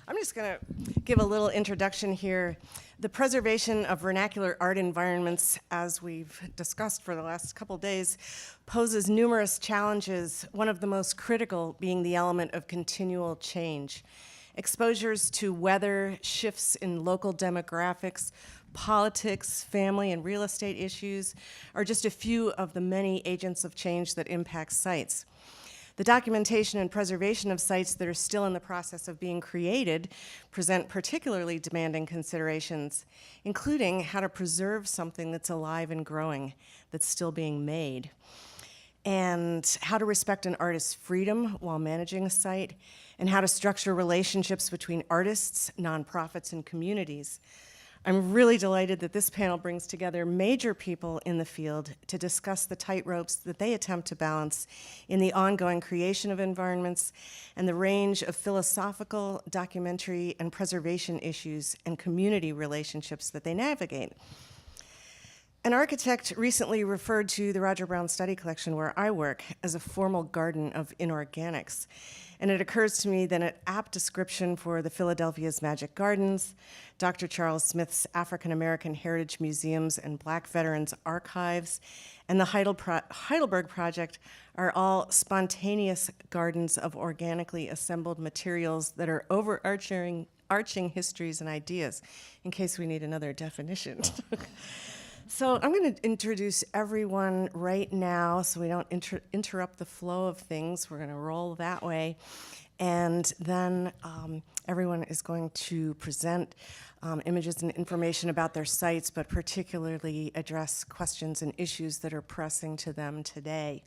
I'm just going to give a little introduction here. The preservation of vernacular art environments, as we've discussed for the last couple days, poses numerous challenges, one of the most critical being the element of continual change. Exposures to weather, shifts in local demographics, politics, family, and real estate issues are just a few of the many agents of change that impact sites. The documentation and preservation of sites that are still in the process of being created present particularly demanding considerations, including how to preserve something that's alive and growing, that's still being made, and how to respect an artist's freedom while managing a site, and how to structure relationships between artists, nonprofits, and communities. I'm really delighted that this panel brings together major people in the field to discuss the tightropes that they attempt to balance in the ongoing creation of environments and the range of philosophical, documentary, and preservation issues and community relationships that they navigate. An architect recently referred to the Roger Brown Study Collection, where I work, as a formal garden of inorganics. And it occurs to me that an apt description for the Philadelphia's Magic Gardens, Dr. Charles Smith's African American Heritage Museums and Black Veterans Archives, and the Heidelberg Project are all spontaneous gardens of organically assembled materials that are overarching histories and ideas, in case we need another definition. So I'm going to introduce everyone right now so we don't interrupt the flow of things. We're going to roll that way. And then everyone is going to present images and information about their sites, but particularly address questions and issues that are pressing to them today.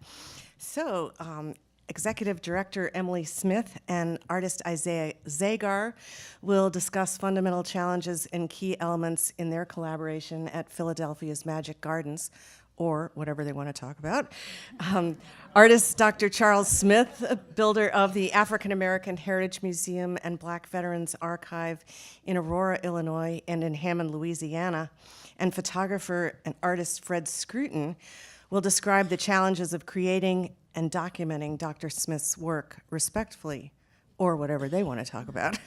So Executive Director Emily Smith and artist Isaiah Zagar will discuss fundamental challenges and key elements in their collaboration at Philadelphia's Magic Gardens, or whatever they want to talk about. Artist Dr. Charles Smith, builder of the African American Heritage Museum and Black Veterans Archive in Aurora, Illinois, and in Hammond, Louisiana, and photographer and artist Fred Scruton will describe the challenges of creating and documenting Dr. Smith's work respectfully, or whatever they want to talk about.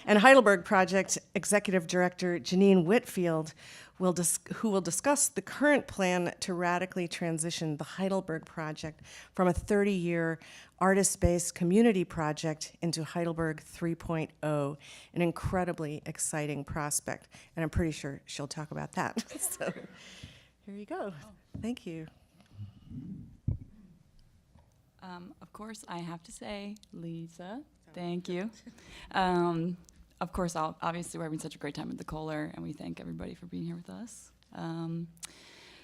And Heidelberg Project Executive Director Janine Whitfield, who will discuss the current plan to radically transition the Heidelberg Project from a 30-year artist-based community project into Heidelberg 3.0, an incredibly exciting prospect. And I'm pretty sure she'll talk about that. So here you go. Thank you. Of course, I have to say, Lisa, thank you. Of course, obviously, we're having such a great time at the Kohler, and we thank everybody for being here with us.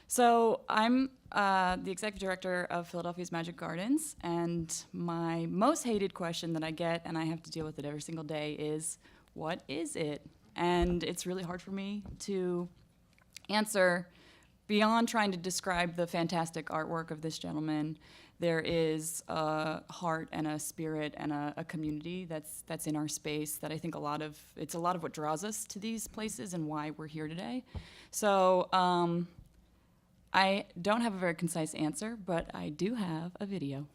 So I'm the executive director of Philadelphia's Magic Gardens, and my most hated question that I get, and I have to deal with it every single day, is, what is it? And it's really hard for me to answer beyond trying to describe the fantastic artwork of this gentleman. There is a heart and a spirit and a community that's in our space that I think it's a lot of what draws us to these places and why we're here today. So I don't have a very concise answer, but I do have a video.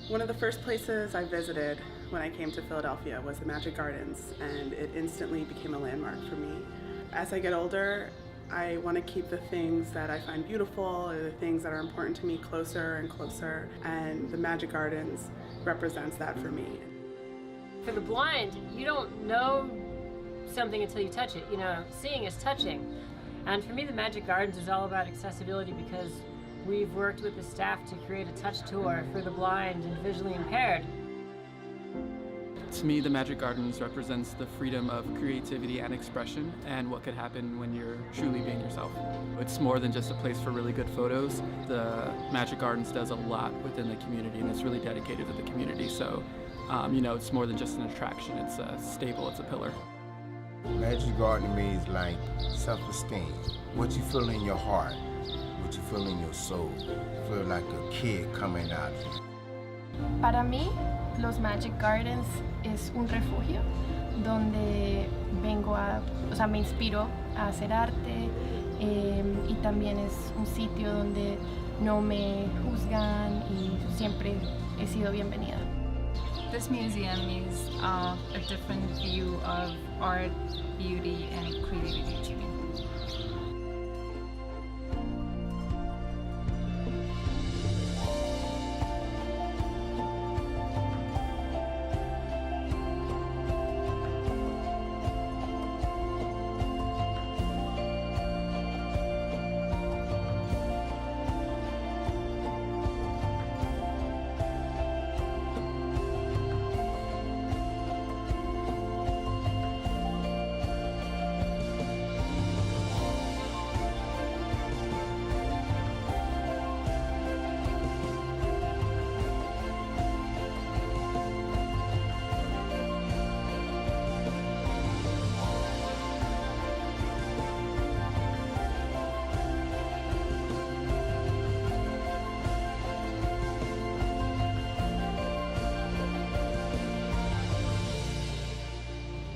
One of the first places I visited when I came to Philadelphia was the Magic Gardens, and it instantly became a landmark for me. As I get older, I want to keep the things that I find beautiful or the things that are important to me closer and closer, and the Magic Gardens represents that for me. For the blind, you don't know something until you touch it. You know, seeing is touching. And for me, the Magic Gardens is all about accessibility because we've worked with the staff to create a touch tour for the blind and visually impaired. To me, the Magic Gardens represents the freedom of creativity and expression and what could happen when you're truly being yourself. It's more than just a place for really good photos. The Magic Gardens does a lot within the community, and it's really dedicated to the community. So, it's more than just an attraction. It's a staple, it's a pillar. Magic Garden to me is like self-esteem. What you feel in your heart, what you feel in your soul. You feel like a kid coming out. Para mí, los Magic Gardens es un refugio donde o sea, me inspiro a hacer arte y también es un sitio donde no me juzgan y siempre he sido bienvenida. This museum is a different view of art, beauty, and creativity to me.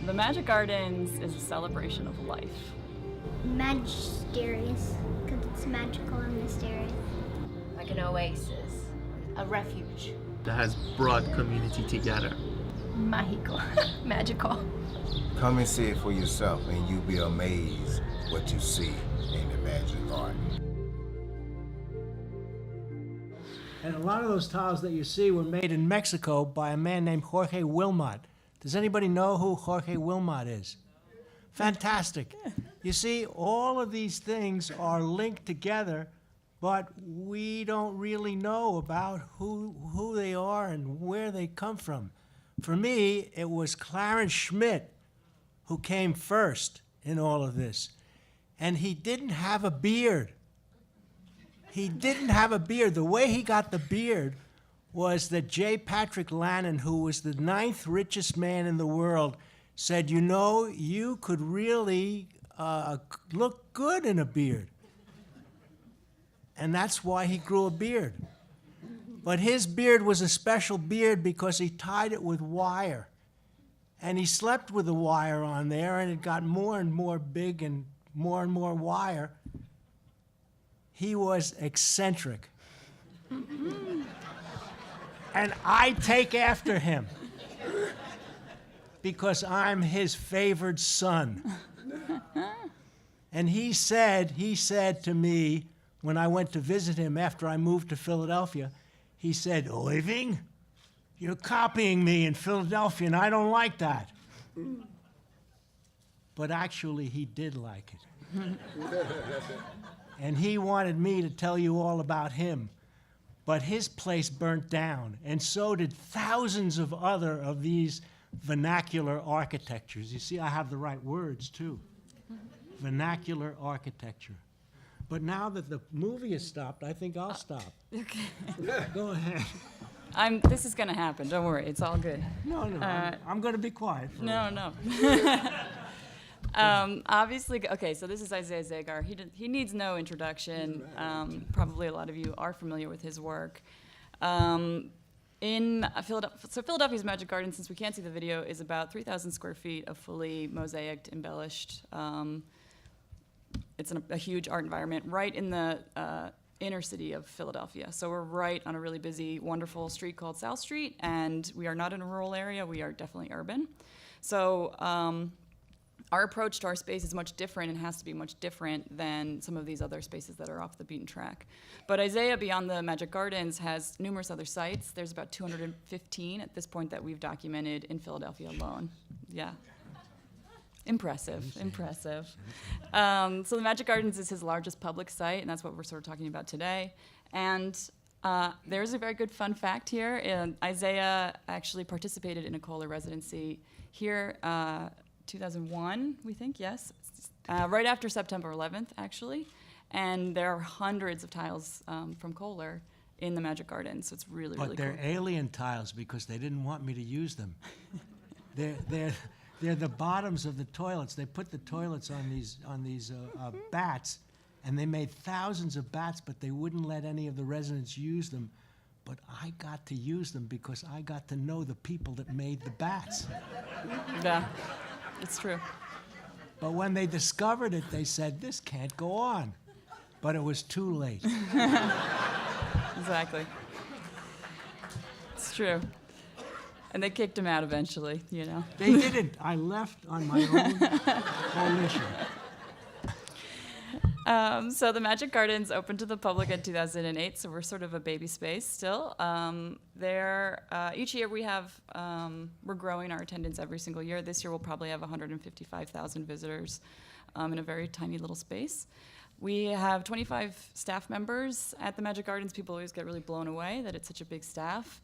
The Magic Gardens is a celebration of life. Mysterious, because it's magical and mysterious. Like an oasis, a refuge. That has brought community together. Mágico, magical. Come and see it for yourself, and you'll be amazed what you see in the Magic Garden. And a lot of those tiles that you see were made in Mexico by a man named Jorge Wilmot. Does anybody know who Jorge Wilmot is? Fantastic. You see, all of these things are linked together, but we don't really know about who they are and where they come from. For me, it was Clarence Schmidt who came first in all of this. And he didn't have a beard. He didn't have a beard. The way he got the beard was that J. Patrick Lannon, who was the 9th richest man in the world, said, you know, you could really look good in a beard. And that's why he grew a beard. But his beard was a special beard because he tied it with wire. And he slept with the wire on there, and it got more and more big and more wire. He was eccentric. And I take after him because I'm his favored son. And he said to me when I went to visit him after I moved to Philadelphia, he said, Irving, you're copying me in Philadelphia, and I don't like that. But actually, he did like it. And he wanted me to tell you all about him. But his place burnt down, and so did thousands of other of these vernacular architectures. You see, I have the right words, too. Vernacular architecture. But now that the movie has stopped, I think I'll stop. Okay. Go ahead. This is going to happen. Don't worry. It's all good. No, I'm going to be quiet for a while. Obviously, okay, so this is Isaiah Zagar. He needs no introduction. Probably a lot of you are familiar with his work. Philadelphia's Magic Garden, since we can't see the video, is about 3,000 square feet of fully mosaicked, embellished. It's a huge art environment right in the inner city of Philadelphia. So we're right on a really busy, wonderful street called South Street, and we are not in a rural area. We are definitely urban. So our approach to our space is much different and has to be much different than some of these other spaces that are off the beaten track. But Isaiah, beyond the Magic Gardens, has numerous other sites. There's about 215 at this point that we've documented in Philadelphia alone. Yeah. Impressive. So the Magic Gardens is his largest public site, and that's what we're sort of talking about today. And there's a very good fun fact here. Isaiah actually participated in a Kohler residency here 2001, we think, yes, right after September 11th, actually. And there are hundreds of tiles from Kohler in the Magic Garden, so it's really, really cool. But they're alien tiles because they didn't want me to use them. They're the bottoms of the toilets. They put the toilets on these bats, and they made thousands of bats, but they wouldn't let any of the residents use them but I got to use them because I got to know the people that made the bats. Yeah, it's true. But when they discovered it, they said, this can't go on. But it was too late. Exactly. It's true. And they kicked him out eventually, you know. They didn't. I left on my own volition. So the Magic Gardens opened to the public in 2008, so we're sort of a baby space still. Each year we're growing our attendance every single year. This year we'll probably have 155,000 visitors in a very tiny little space. We have 25 staff members at the Magic Gardens. People always get really blown away that it's such a big staff.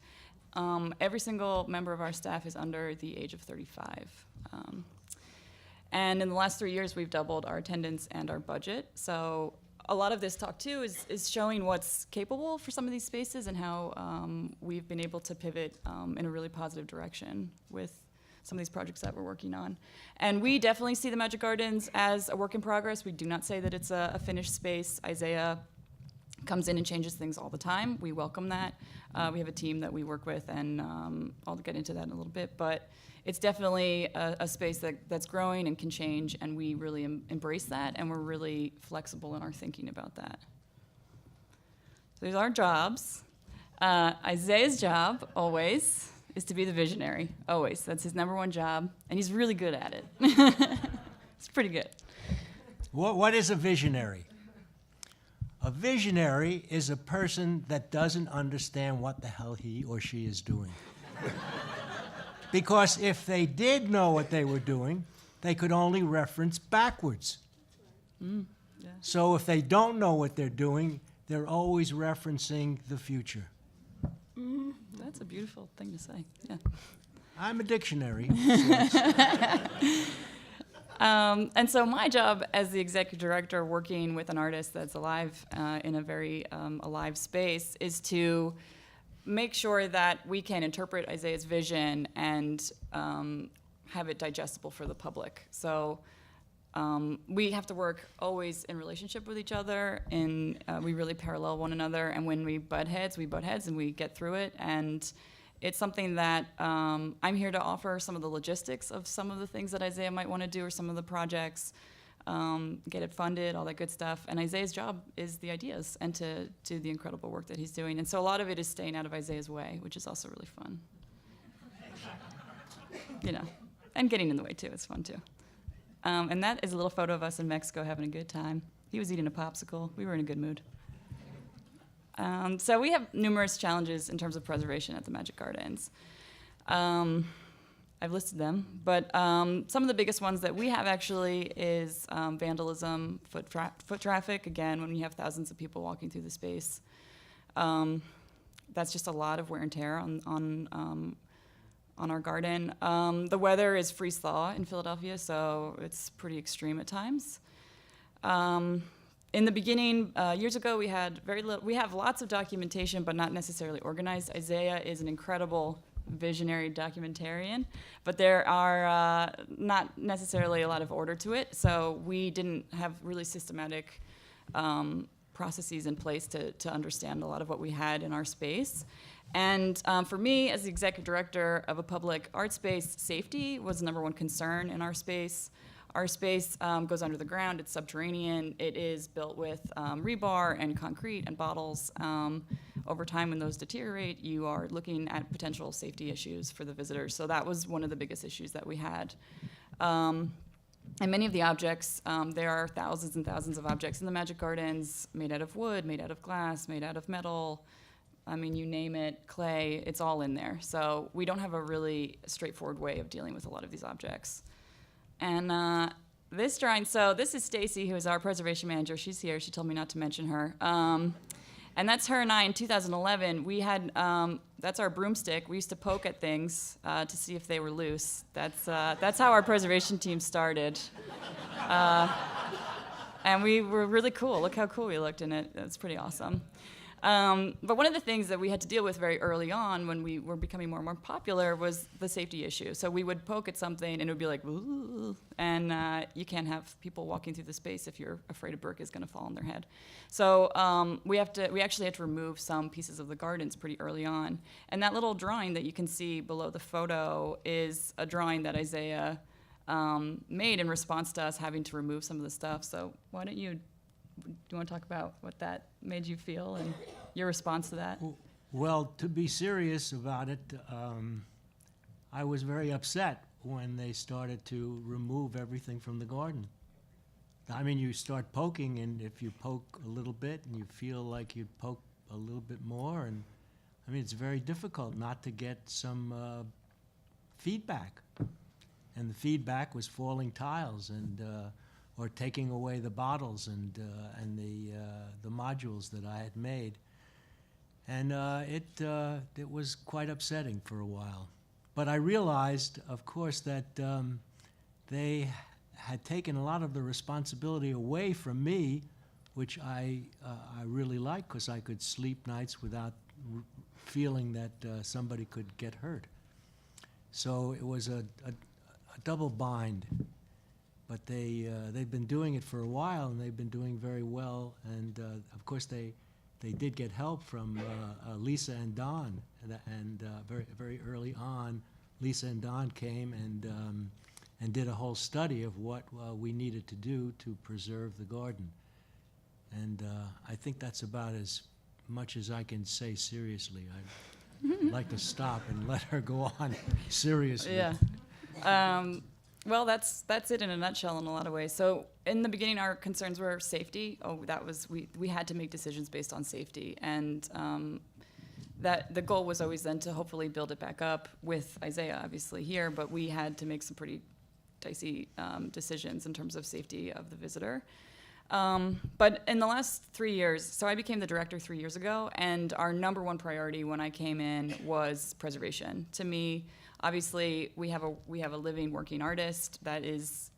Every single member of our staff is under the age of 35. And in the last 3 years, we've doubled our attendance and our budget. So a lot of this talk, too, is showing what's capable for some of these spaces and how we've been able to pivot in a really positive direction with some of these projects that we're working on. And we definitely see the Magic Gardens as a work in progress. We do not say that it's a finished space. Isaiah comes in and changes things all the time. We welcome that. We have a team that we work with, and I'll get into that in a little bit. But it's definitely a space that's growing and can change, and we really embrace that, and we're really flexible in our thinking about that. So these are our jobs. Isaiah's job, always, is to be the visionary, always. That's his number one job, and he's really good at it. It's pretty good. What is a visionary? A visionary is a person that doesn't understand what the hell he or she is doing. Because if they did know what they were doing, they could only reference backwards. Yeah. So if they don't know what they're doing, they're always referencing the future. That's a beautiful thing to say, yeah. I'm a dictionary. And so my job as the executive director working with an artist that's alive in a very alive space is to make sure that we can interpret Isaiah's vision and have it digestible for the public. So we have to work always in relationship with each other, and we really parallel one another, and when we butt heads and we get through it. And it's something that I'm here to offer some of the logistics of some of the things that Isaiah might want to do, or some of the projects, get it funded, all that good stuff. And Isaiah's job is the ideas and to do the incredible work that he's doing. And so a lot of it is staying out of Isaiah's way, which is also really fun. You know, and getting in the way too, it's fun too. And that is a little photo of us in Mexico having a good time. He was eating a popsicle. We were in a good mood. So we have numerous challenges in terms of preservation at the Magic Gardens. I've listed them, but some of the biggest ones that we have actually is vandalism, foot traffic. Again, when you have thousands of people walking through the space, that's just a lot of wear and tear on our garden. The weather is freeze-thaw in Philadelphia, so it's pretty extreme at times. In the beginning, years ago, we had we have lots of documentation, but not necessarily organized. Isaiah is an incredible visionary documentarian, but there are not necessarily a lot of order to it, so we didn't have really systematic processes in place to understand a lot of what we had in our space. And for me, as the executive director of a public art space, safety was the number one concern in our space. Our space goes under the ground, it's subterranean, it is built with rebar and concrete and bottles. Over time, when those deteriorate, you are looking at potential safety issues for the visitors. So that was one of the biggest issues that we had. And many of the objects, there are thousands and thousands of objects in the Magic Gardens, made out of wood, made out of glass, made out of metal. I mean, you name it, clay, it's all in there. So we don't have a really straightforward way of dealing with a lot of these objects. And this drawing, so this is Stacy, who is our preservation manager. She's here. She told me not to mention her. And that's her and I in 2011. We had, that's our broomstick. We used to poke at things to see if they were loose. That's how our preservation team started. And we were really cool. Look how cool we looked in it. That's pretty awesome. But one of the things that we had to deal with very early on when we were becoming more and more popular was the safety issue. So we would poke at something and it would be like, ooh, and you can't have people walking through the space if you're afraid a brick is going to fall on their head. So we actually had to remove some pieces of the gardens pretty early on. And that little drawing that you can see below the photo is a drawing that Isaiah made in response to us having to remove some of the stuff. So why don't you, do you want to talk about what that made you feel and your response to that? Well, to be serious about it, I was very upset when they started to remove everything from the garden. I mean, you start poking, and if you poke a little bit and you feel like you'd poke a little bit more, and I mean, it's very difficult not to get some feedback. And the feedback was falling tiles and or taking away the bottles and the modules that I had made, and it was quite upsetting for a while. But I realized, of course, that they had taken a lot of the responsibility away from me, which I really liked, because I could sleep nights without feeling that somebody could get hurt. So it was a double bind. But they've been doing it for a while, and they've been doing very well. And of course, they did get help from Lisa and Don, and very early on, Lisa and Don came and did a whole study of what we needed to do to preserve the garden. And I think that's about as much as I can say seriously. I'd like to stop and let her go on seriously. Yeah. Well, that's it in a nutshell in a lot of ways. So in the beginning, our concerns were safety. We had to make decisions based on safety, and that the goal was always then to hopefully build it back up with Isaiah obviously here, but we had to make some pretty dicey decisions in terms of safety of the visitor. But in the last 3 years, so I became the director 3 years ago, and our number one priority when I came in was preservation. To me, obviously, we have a living, working artist. That is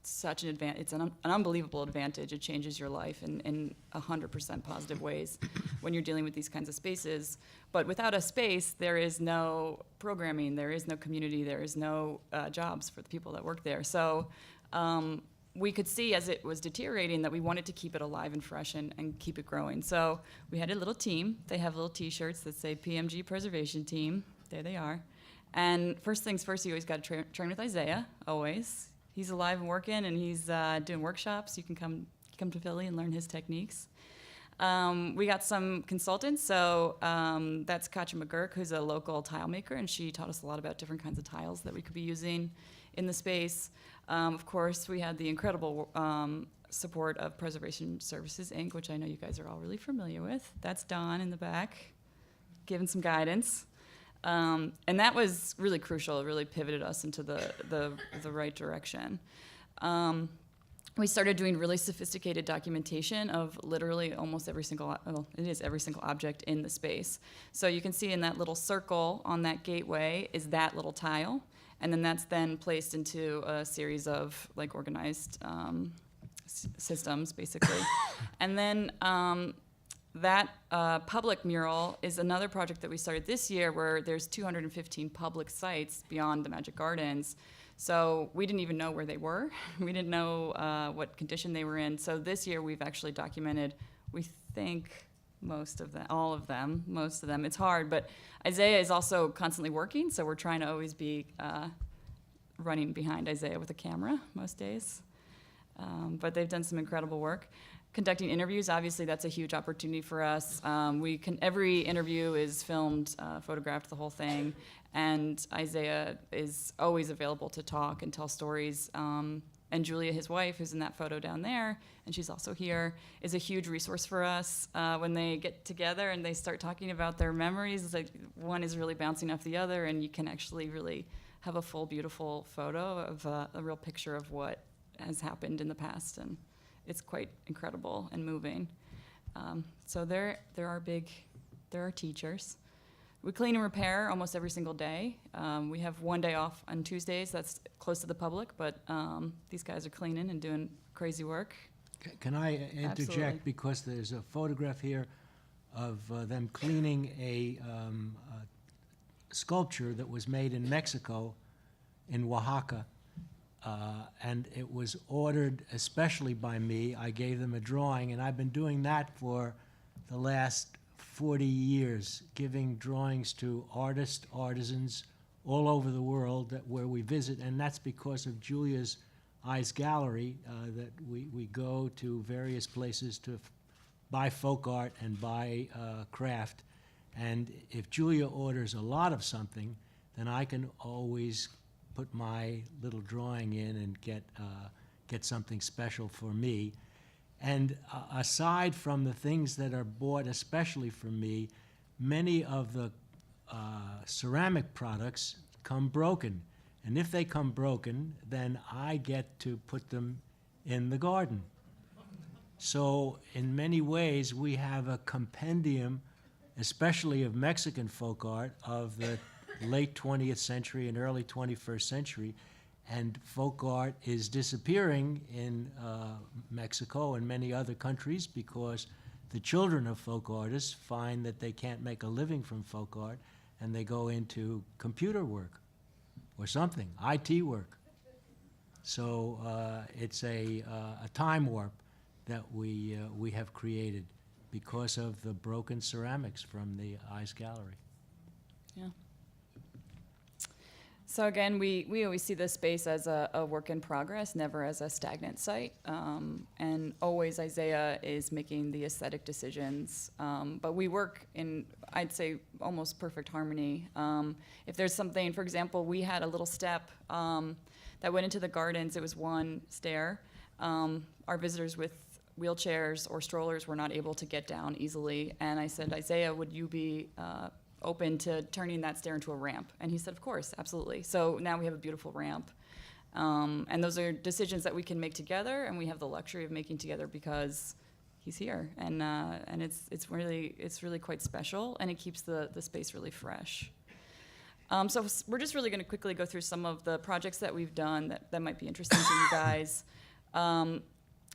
such an advantage. It's an unbelievable advantage. It changes your life in 100% positive ways when you're dealing with these kinds of spaces. But without a space, there is no programming, there is no community, there is no jobs for the people that work there. So we could see as it was deteriorating that we wanted to keep it alive and fresh and keep it growing. So we had a little team. They have little T-shirts that say PMG Preservation Team. There they are. And first things first, you always got to train with Isaiah, always. He's alive and working, and he's doing workshops. You can come to Philly and learn his techniques. We got some consultants, so that's Katja McGurk, who's a local tile maker, and she taught us a lot about different kinds of tiles that we could be using in the space. Of course, we had the incredible support of Preservation Services, Inc., which I know you guys are all really familiar with. That's Don in the back, giving some guidance. And that was really crucial. It really pivoted us into the right direction. We started doing really sophisticated documentation of literally almost every single, every single object in the space. So you can see in that little circle on that gateway is that little tile, and then that's then placed into a series of like organized systems, basically. And then that public mural is another project that we started this year where there's 215 public sites beyond the Magic Gardens. So we didn't even know where they were. We didn't know what condition they were in. So this year we've actually documented, we think, most of them. It's hard, but Isaiah is also constantly working, so we're trying to always be running behind Isaiah with a camera most days. But they've done some incredible work. Conducting interviews, obviously that's a huge opportunity for us. Every interview is filmed, photographed, the whole thing, and Isaiah is always available to talk and tell stories. And Julia, his wife, who's in that photo down there, and she's also here, is a huge resource for us. When they get together and they start talking about their memories, it's like one is really bouncing off the other, and you can actually really have a full, beautiful photo of a real picture of what has happened in the past. And it's quite incredible and moving. So they're our teachers. We clean and repair almost every single day. We have one day off on Tuesdays. That's close to the public, but these guys are cleaning and doing crazy work. Can I interject? Absolutely. Because there's a photograph here of them cleaning a sculpture that was made in Mexico, in Oaxaca. And it was ordered especially by me. I gave them a drawing, and I've been doing that for the last 40 years, giving drawings to artists, artisans all over the world where we visit, and that's because of Julia's Eyes Gallery, that we go to various places to buy folk art and buy craft. And if Julia orders a lot of something, then I can always put my little drawing in and get something special for me. And aside from the things that are bought especially for me, many of the ceramic products come broken. And if they come broken, then I get to put them in the garden. So in many ways, we have a compendium, especially of Mexican folk art of the late 20th century and early 21st century. And folk art is disappearing in Mexico and many other countries because the children of folk artists find that they can't make a living from folk art, and they go into computer work or something, IT work. So it's a time warp that we have created because of the broken ceramics from the Eyes Gallery. Yeah. So again, we always see this space as a work in progress, never as a stagnant site. And always Isaiah is making the aesthetic decisions. But we work in, I'd say, almost perfect harmony. If there's something, for example, we had a little step that went into the gardens. It was one stair. Our visitors with wheelchairs or strollers were not able to get down easily. And I said, Isaiah, would you be open to turning that stair into a ramp? And he said, of course, absolutely. So now we have a beautiful ramp. And those are decisions that we can make together, and we have the luxury of making together because he's here. And it's really quite special, and it keeps the space really fresh. So we're just really gonna quickly go through some of the projects that we've done that might be interesting to you guys.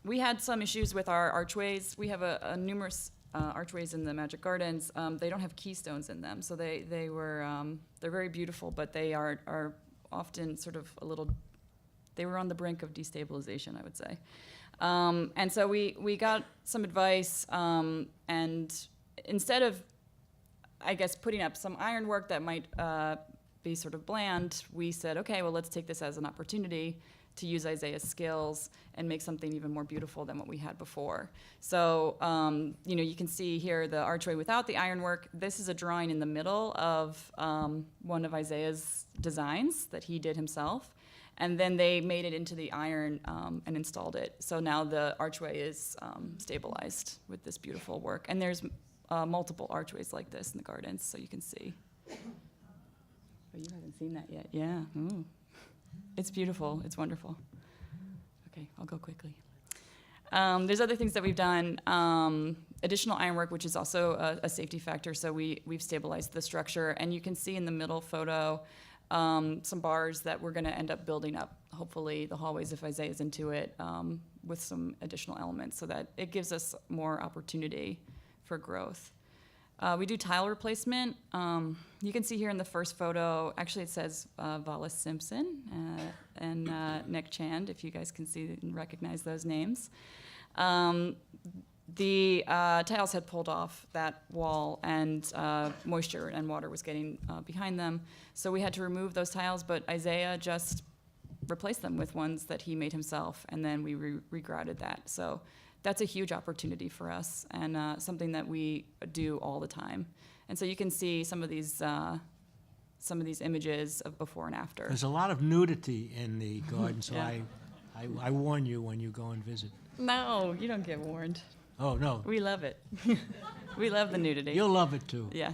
We had some issues with our archways. We have a numerous archways in the Magic Gardens. They don't have keystones in them, so they're very beautiful, but they are often sort of they were on the brink of destabilization, I would say. And so we got some advice, and instead of, I guess, putting up some ironwork that might be sort of bland, we said, okay, well, let's take this as an opportunity to use Isaiah's skills and make something even more beautiful than what we had before. So, you can see here the archway without the ironwork. This is a drawing in the middle of one of Isaiah's designs that he did himself. And then they made it into the iron and installed it. So now the archway is stabilized with this beautiful work. And there's multiple archways like this in the gardens, so you can see. Oh, you haven't seen that yet. Yeah. Ooh. It's beautiful. It's wonderful. Okay, I'll go quickly. There's other things that we've done. Additional ironwork, which is also a safety factor. So we've stabilized the structure. And you can see in the middle photo some bars that we're going to end up building up, hopefully, the hallways if Isaiah's into it, with some additional elements so that it gives us more opportunity for growth. We do tile replacement. You can see here in the first photo, actually it says Valis Simpson and Nick Chand, if you guys can see and recognize those names. The tiles had pulled off that wall, and moisture and water was getting behind them. So we had to remove those tiles, but Isaiah just replaced them with ones that he made himself, and then we regrouted that. So that's a huge opportunity for us, and something that we do all the time. And so you can see some of these images of before and after. There's a lot of nudity in the garden, so Yeah. I warn you when you go and visit. No, you don't get warned. Oh, no. We love it. We love the nudity. You'll love it, too. Yeah.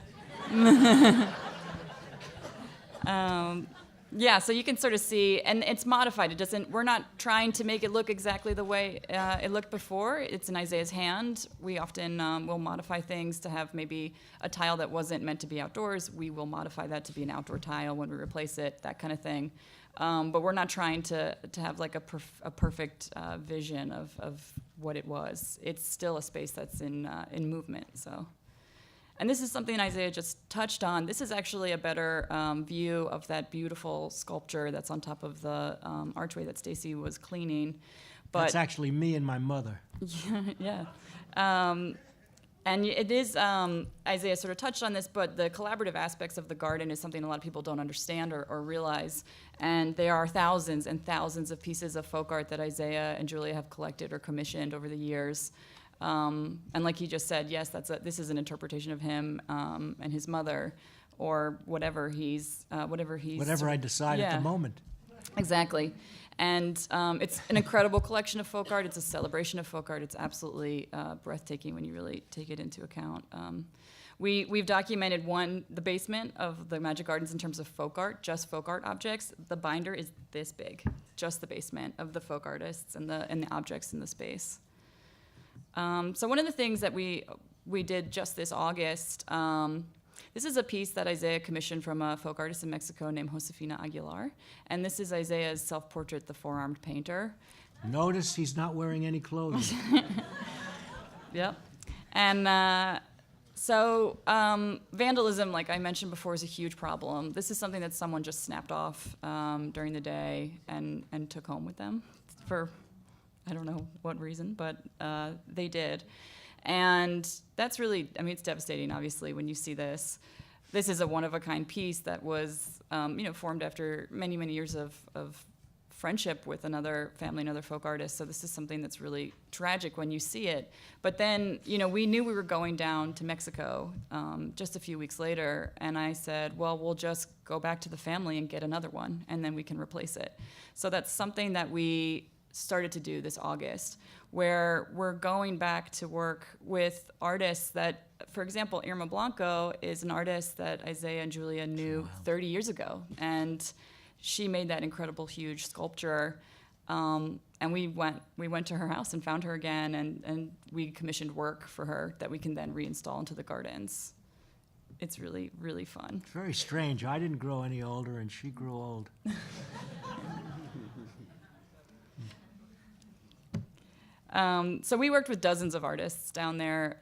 Yeah, so you can sort of see, and it's modified. We're not trying to make it look exactly the way it looked before. It's in Isaiah's hand. We often will modify things to have maybe a tile that wasn't meant to be outdoors. We will modify that to be an outdoor tile when we replace it, that kind of thing. But we're not trying to have like a perfect vision of what it was. It's still a space that's in movement, so. And this is something Isaiah just touched on. This is actually a better view of that beautiful sculpture that's on top of the archway that Stacy was cleaning. But That's actually me and my mother. yeah. And it is, Isaiah sort of touched on this, but the collaborative aspects of the garden is something a lot of people don't understand or realize. And there are thousands and thousands of pieces of folk art that Isaiah and Julia have collected or commissioned over the years. And like he just said, yes, this is an interpretation of him and his mother, or whatever Whatever I decide at Yeah. the moment. Exactly. And it's an incredible collection of folk art. It's a celebration of folk art. It's absolutely breathtaking when you really take it into account. We've documented the basement of the Magic Gardens in terms of folk art, just folk art objects. The binder is this big, just the basement of the folk artists and the objects in the space. So one of the things that we did just this August, this is a piece that Isaiah commissioned from a folk artist in Mexico named Josefina Aguilar. And this is Isaiah's self-portrait, The Four-Armed Painter. Notice he's not wearing any clothes. Yep. And so vandalism, like I mentioned before, is a huge problem. This is something that someone just snapped off during the day and took home with them for, I don't know what reason, but they did. And that's really, I mean, it's devastating, obviously, when you see this. This is a one-of-a-kind piece that was, formed after many, many years of friendship with another family, another folk artist. So this is something that's really tragic when you see it. But then, we knew we were going down to Mexico just a few weeks later, and I said, well, we'll just go back to the family and get another one, and then we can replace it. So that's something that we started to do this August, where we're going back to work with artists that, for example, Irma Blanco is an artist that Isaiah and Julia knew 30 years ago, and she made that incredible, huge sculpture. And we went to her house and found her again, and we commissioned work for her that we can then reinstall into the gardens. It's really, really fun. It's very strange. I didn't grow any older, and she grew old. So we worked with dozens of artists down there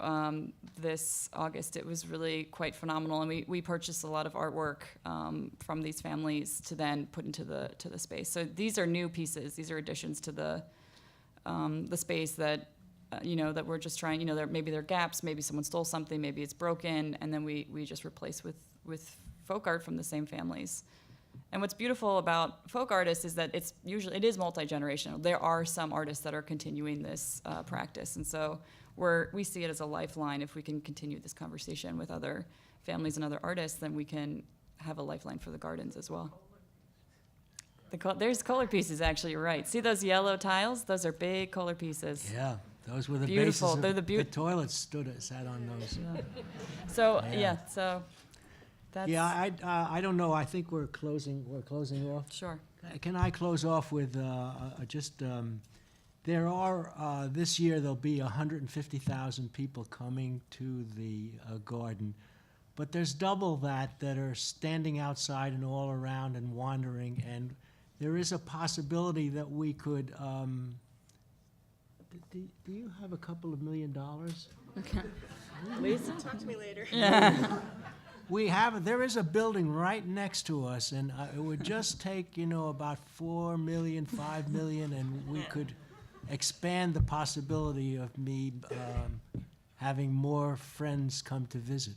this August. It was really quite phenomenal, and we purchased a lot of artwork from these families to then put into the space. So these are new pieces. These are additions to the space that that we're just trying. Maybe there are gaps. Maybe someone stole something. Maybe it's broken, and then we just replace with folk art from the same families. And what's beautiful about folk artists is that it is multi-generational. There are some artists that are continuing this practice, and so we see it as a lifeline. If we can continue this conversation with other families and other artists, then we can have a lifeline for the gardens as well. There's color pieces, actually, you're right. See those yellow tiles? Those are big color pieces. Yeah, those were the Beautiful. bases. They're the toilets sat on those. Yeah. So so. That's I don't know. I think we're closing off. Sure. Can I close off with there are this year there'll be 150,000 people coming to the garden, but there's double that are standing outside and all around and wandering, and there is a possibility that we could. Do you have a couple of $1 million? Okay. Lisa? Talk to me later. Yeah. There is a building right next to us, and it would just take, about 4 million, 5 million, and we could expand the possibility of me having more friends come to visit.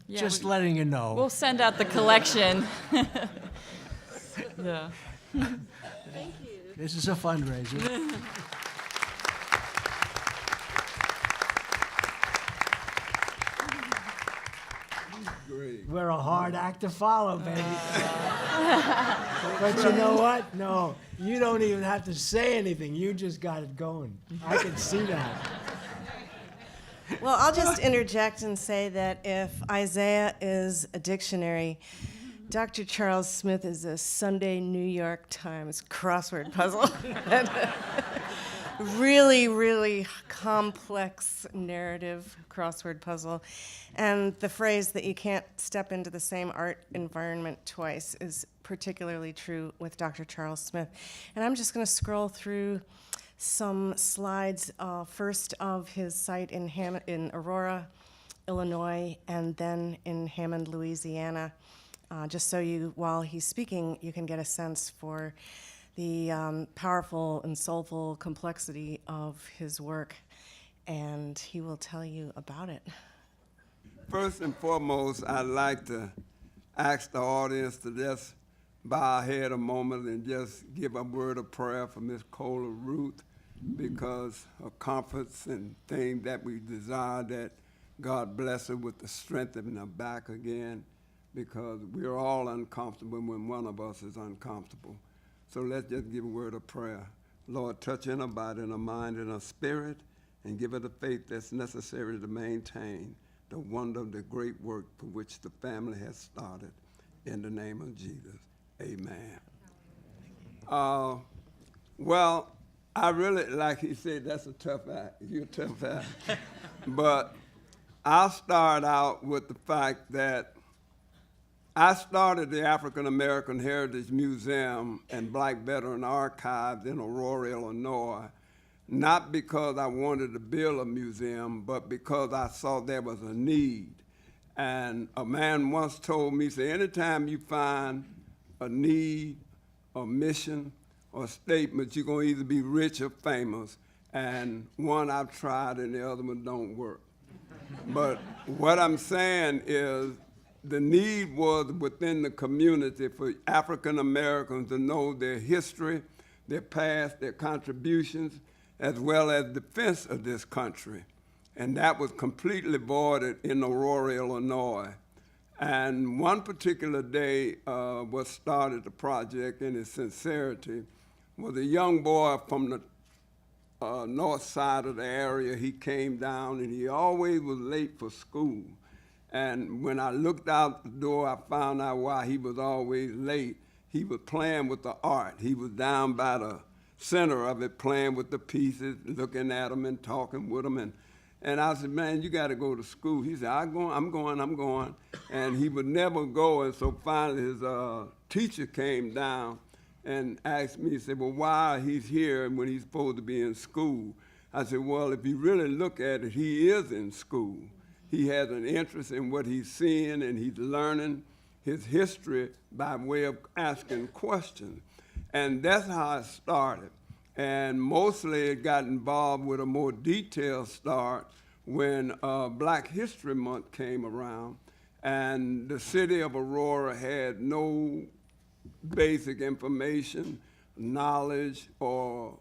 Yeah. Just letting you know. We'll send out the collection. Yeah. Thank you. This is a fundraiser. We're a hard act to follow, baby. But you know what? No, you don't even have to say anything. You just got it going. I can see that. Well, I'll just interject and say that if Isaiah is a dictionary, Dr. Charles Smith is a Sunday New York Times crossword puzzle. Really, really complex narrative crossword puzzle. And the phrase that you can't step into the same art environment twice is particularly true with Dr. Charles Smith. And I'm just going to scroll through some slides, first of his site in Aurora, Illinois, and then in Hammond, Louisiana, just so you, while he's speaking, you can get a sense for the powerful and soulful complexity of his work, and he will tell you about it. First and foremost, I'd like to ask the audience to just bow our head a moment and just give a word of prayer for Miss Cola Ruth, because of comforts and things that we desire, that God bless her with the strength in her back again, because we're all uncomfortable when one of us is uncomfortable. So let's just give a word of prayer. Lord, touch in her body, in her mind, in her spirit, and give her the faith that's necessary to maintain the wonder of the great work for which the family has started. In the name of Jesus, amen. Well, I really, like he said, that's a tough act. You're a tough act. But I'll start out with the fact that I started the African American Heritage Museum and Black Veteran Archives in Aurora, Illinois, not because I wanted to build a museum, but because I saw there was a need. And a man once told me, say, anytime you find a need, a mission, or a statement, you're going to either be rich or famous. And one I've tried and the other one don't work. But what I'm saying is the need was within the community for African Americans to know their history, their past, their contributions, as well as defense of this country. And that was completely voided in Aurora, Illinois. And one particular day, what started the project in its sincerity was a young boy from the north side of the area. He came down and he always was late for school. And when I looked out the door, I found out why he was always late. He was playing with the art. He was down by the center of it, playing with the pieces, looking at them and talking with them. And I said, man, you got to go to school. He said, I'm going. And he would never go. And so finally his teacher came down and asked me, he said, well, why he's here when he's supposed to be in school? I said, well, if you really look at it, he is in school. He has an interest in what he's seeing, and he's learning his history by way of asking questions. And that's how it started. And mostly it got involved with a more detailed start when Black History Month came around, and the city of Aurora had no basic information, knowledge, or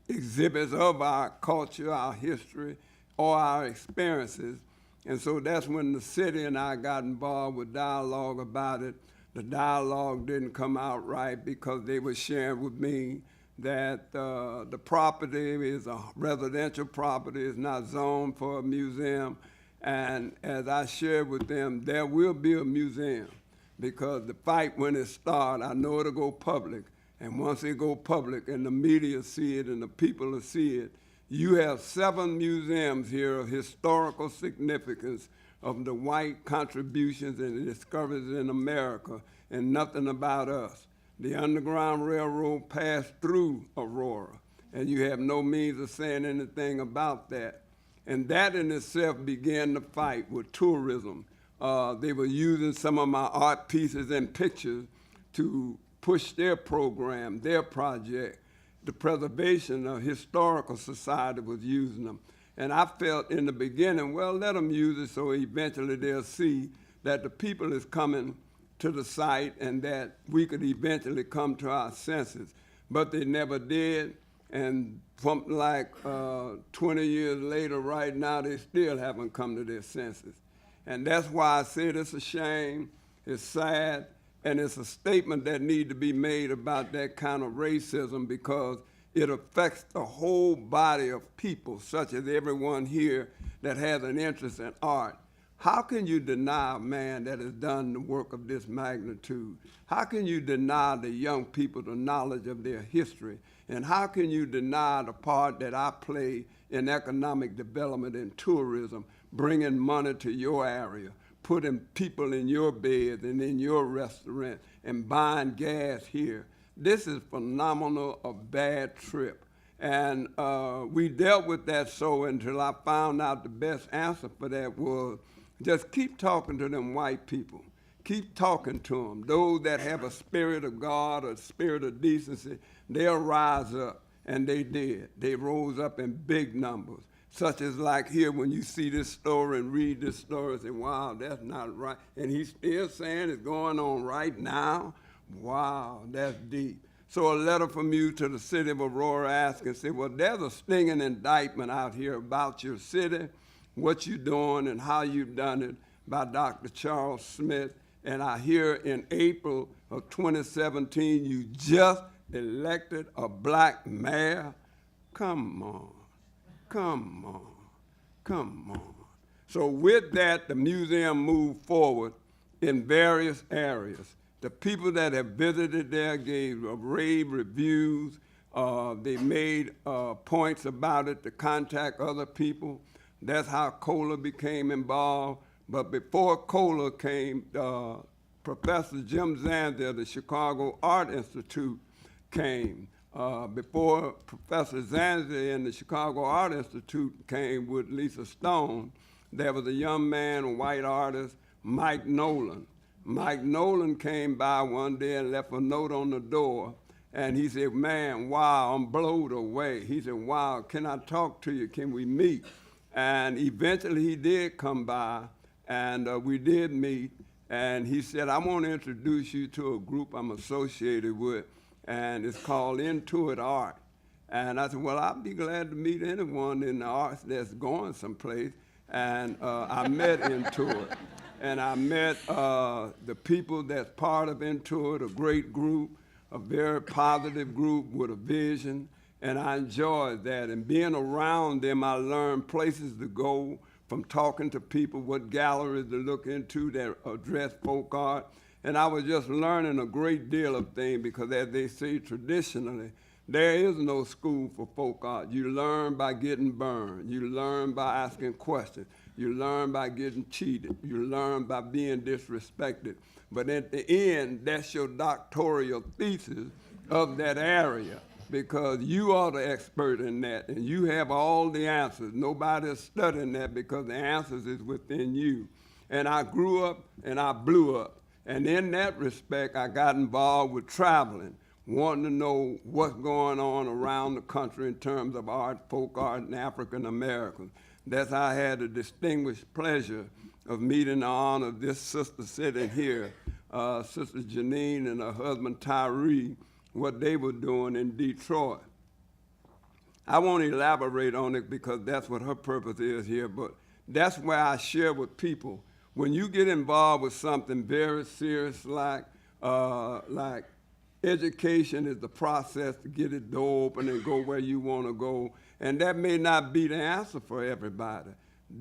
exhibits of our culture, our history, or our experiences. And so that's when the city and I got involved with dialogue about it. The dialogue didn't come out right because they were sharing with me that the property is a residential property, is not zoned for a museum. And as I shared with them, there will be a museum, because the fight, when it starts, I know it'll go public. And once it go public and the media see it and the people will see it, you have 7 museums here of historical significance of the white contributions and discoveries in America, and nothing about us. The Underground Railroad passed through Aurora, and you have no means of saying anything about that. And that in itself began the fight with tourism. They were using some of my art pieces and pictures to push their program, their project. The Preservation of Historical Society was using them. And I felt in the beginning, well, let them use it so eventually they'll see that the people is coming to the site and that we could eventually come to our senses. But they never did. And something like 20 years later, right now, they still haven't come to their senses. And that's why I said it's a shame, it's sad, and it's a statement that needs to be made about that kind of racism, because it affects the whole body of people, such as everyone here that has an interest in art. How can you deny a man that has done the work of this magnitude? How can you deny the young people the knowledge of their history? And how can you deny the part that I play in economic development and tourism, bringing money to your area, putting people in your beds and in your restaurant, and buying gas here? This is phenomenal, a bad trip. And we dealt with that so until I found out the best answer for that was just keep talking to them white people. Keep talking to them. Those that have a spirit of God, a spirit of decency, they'll rise up. And they did. They rose up in big numbers, such as like here when you see this story and read this story and say, wow, that's not right. And he's still saying it's going on right now. Wow, that's deep. So a letter from you to the city of Aurora asking, say, well, there's a stinging indictment out here about your city, what you're doing and how you've done it, by Dr. Charles Smith. And I hear in April of 2017, you just elected a black mayor. Come on, come on, come on. So with that, the museum moved forward in various areas. The people that have visited there gave rave reviews. They made points about it to contact other people. That's how COLA became involved. But before COLA came, Professor Jim Zanzi of the Chicago Art Institute came. Before Professor Zanzi and the Chicago Art Institute came with Lisa Stone, there was a young man, a white artist, Mike Nolan. Mike Nolan came by one day and left a note on the door, and he said, man, wow, I'm blown away. He said, wow, can I talk to you? Can we meet? And eventually he did come by, and we did meet, and he said, I want to introduce you to a group I'm associated with, and it's called Intuit Art. And I said, well, I'd be glad to meet anyone in the arts that's going someplace. And I met Intuit. And I met the people that's part of Intuit, a great group, a very positive group with a vision. And I enjoyed that. And being around them, I learned places to go, from talking to people, what galleries to look into that address folk art. And I was just learning a great deal of things because, as they say traditionally, there is no school for folk art. You learn by getting burned. You learn by asking questions. You learn by getting cheated. You learn by being disrespected. But at the end, that's your doctoral thesis of that area, because you are the expert in that, and you have all the answers. Nobody's studying that because the answers is within you. And I grew up and I blew up. And in that respect, I got involved with traveling, wanting to know what's going on around the country in terms of art, folk art, and African Americans. That's how I had the distinguished pleasure of meeting the honor of this sister sitting here, Sister Janine and her husband Tyree, what they were doing in Detroit. I won't elaborate on it because that's what her purpose is here, but that's where I share with people. When you get involved with something very serious like education is the process to get the door open and go where you want to go, and that may not be the answer for everybody.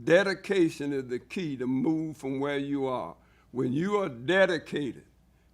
Dedication is the key to move from where you are. When you are dedicated,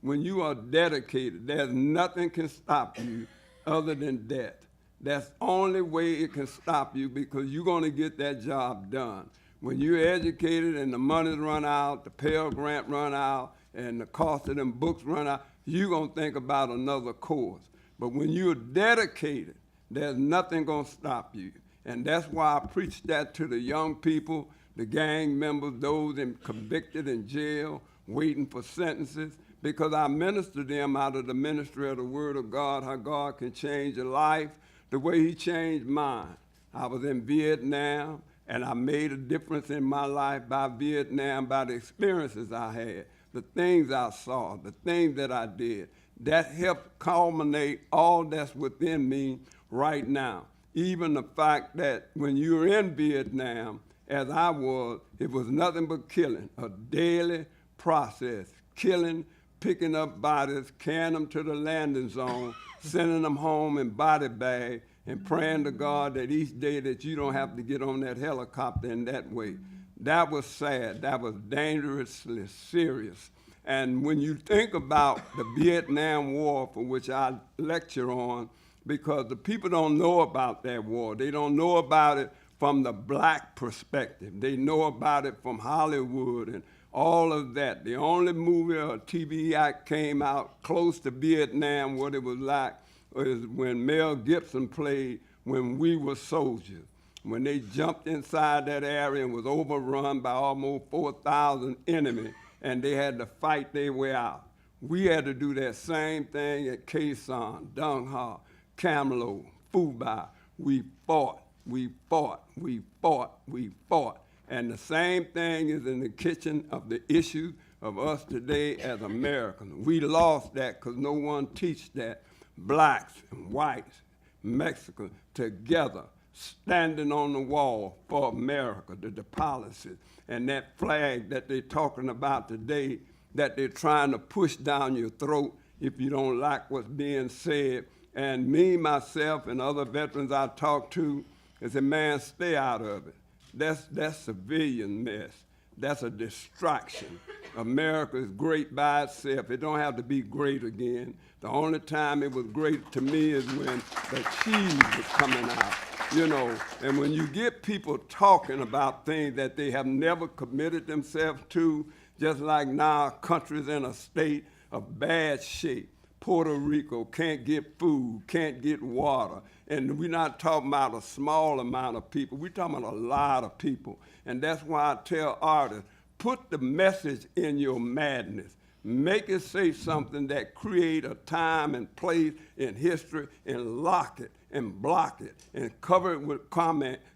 there's nothing can stop you other than that. That's the only way it can stop you, because you're going to get that job done. When you're educated and the money's run out, the Pell Grant run out, and the cost of them books run out, you're going to think about another course. But when you're dedicated, there's nothing going to stop you. And that's why I preach that to the young people, the gang members, those convicted in jail, waiting for sentences, because I minister them out of the ministry of the Word of God, how God can change a life the way He changed mine. I was in Vietnam, and I made a difference in my life by Vietnam, by the experiences I had, the things I saw, the things that I did. That helped culminate all that's within me right now. Even the fact that when you were in Vietnam, as I was, it was nothing but killing, a daily process, killing, picking up bodies, carrying them to the landing zone, sending them home in body bags, and praying to God that each day that you don't have to get on that helicopter in that way. That was sad. That was dangerously serious. And when you think about the Vietnam War, for which I lecture on, because the people don't know about that war. They don't know about it from the black perspective. They know about it from Hollywood and all of that. The only movie or TV act came out close to Vietnam, what it was like, was when Mel Gibson played when we were soldiers, when they jumped inside that area and was overrun by almost 4,000 enemy, and they had to fight their way out. We had to do that same thing at Khe Sanh, Dong Ha, Cam Lo, Phu Bai. We fought, we fought, we fought, we fought. And the same thing is in the kitchen of the issue of us today as Americans. We lost that because no one teach that. Blacks and whites, Mexicans, together, standing on the wall for America, the policies, and that flag that they're talking about today, that they're trying to push down your throat if you don't like what's being said. And me, myself, and other veterans I talk to, is a man, stay out of it. That's civilian mess. That's a distraction. America is great by itself. It don't have to be great again. The only time it was great to me is when the cheese was coming out, you know. And when you get people talking about things that they have never committed themselves to, just like now our country's in a state of bad shape. Puerto Rico can't get food, can't get water. And we're not talking about a small amount of people. We're talking about a lot of people. And that's why I tell artists, put the message in your madness. Make it say something that create a time and place in history and lock it and block it and cover it with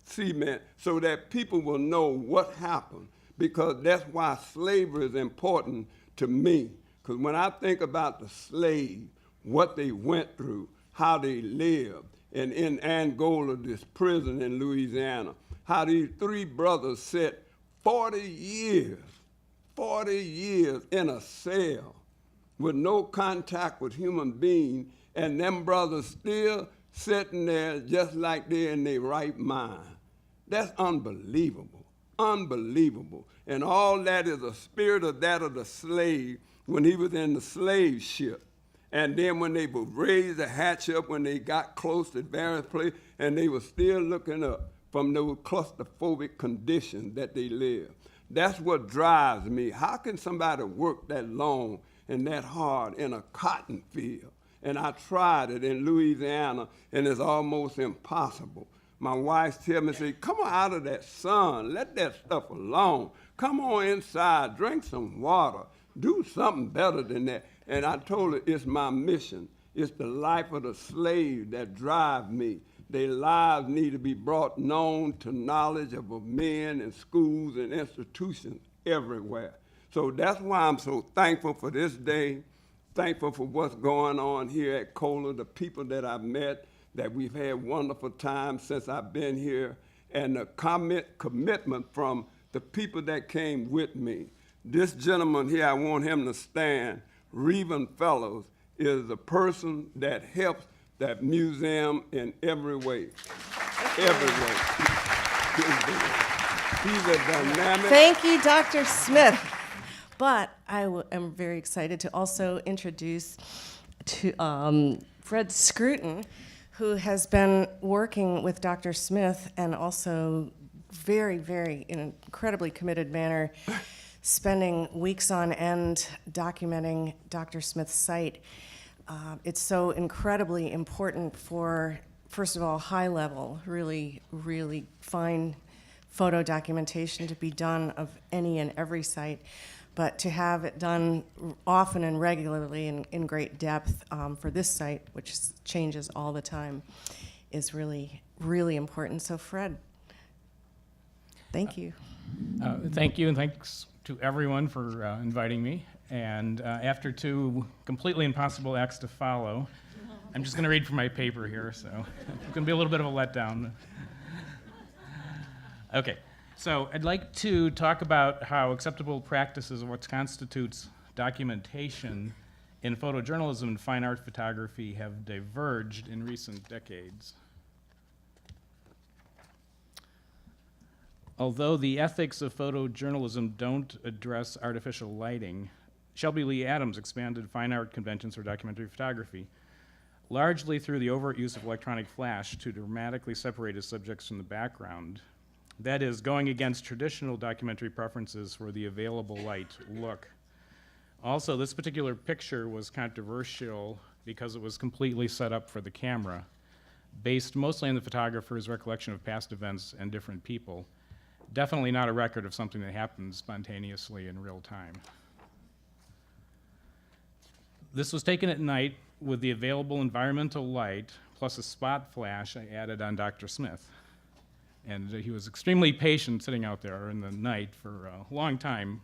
cement so that people will know what happened. Because that's why slavery is important to me. Because when I think about the slaves, what they went through, how they lived, and in Angola, this prison in Louisiana, how these three brothers sat 40 years in a cell with no contact with human beings, and them brothers still sitting there just like they're in their right mind. That's unbelievable, unbelievable. And all that is a spirit of that of the slave when he was in the slave ship. And then when they would raise the hatch up, when they got close to various places, and they were still looking up from those claustrophobic conditions that they lived. That's what drives me. How can somebody work that long and that hard in a cotton field? And I tried it in Louisiana, and it's almost impossible. My wife tells me, say, come on out of that sun. Let that stuff alone. Come on inside. Drink some water. Do something better than that. And I told her, it's my mission. It's the life of the slave that drives me. Their lives need to be brought known to knowledge of men and schools and institutions everywhere. So that's why I'm so thankful for this day, thankful for what's going on here at Kohler, the people that I've met, that we've had wonderful times since I've been here, and the commitment from the people that came with me. This gentleman here, I want him to stand. Reuben Fellows is the person that helps that museum in every way. Every way. He's a dynamic. Thank you, Dr. Smith. But I am very excited to also introduce to Fred Scruton, who has been working with Dr. Smith and also very, very, in an incredibly committed manner, spending weeks on end documenting Dr. Smith's site. It's so incredibly important for, first of all, high level, really, really fine photo documentation to be done of any and every site, but to have it done often and regularly and in great depth for this site, which changes all the time, is really, really important. So Fred, thank you. Thank you, and thanks to everyone for inviting me. And after two completely impossible acts to follow, I'm just going to read from my paper here, so it's going to be a little bit of a letdown. Okay, so I'd like to talk about how acceptable practices of what constitutes documentation in photojournalism and fine art photography have diverged in recent decades. Although the ethics of photojournalism don't address artificial lighting, Shelby Lee Adams expanded fine art conventions for documentary photography, largely through the overt use of electronic flash to dramatically separate his subjects from the background. That is, going against traditional documentary preferences for the available light look. Also, this particular picture was controversial because it was completely set up for the camera. based mostly on the photographer's recollection of past events and different people. Definitely not a record of something that happens spontaneously in real time. This was taken at night with the available environmental light plus a spot flash I added on Dr. Smith. And he was extremely patient sitting out there in the night for a long time.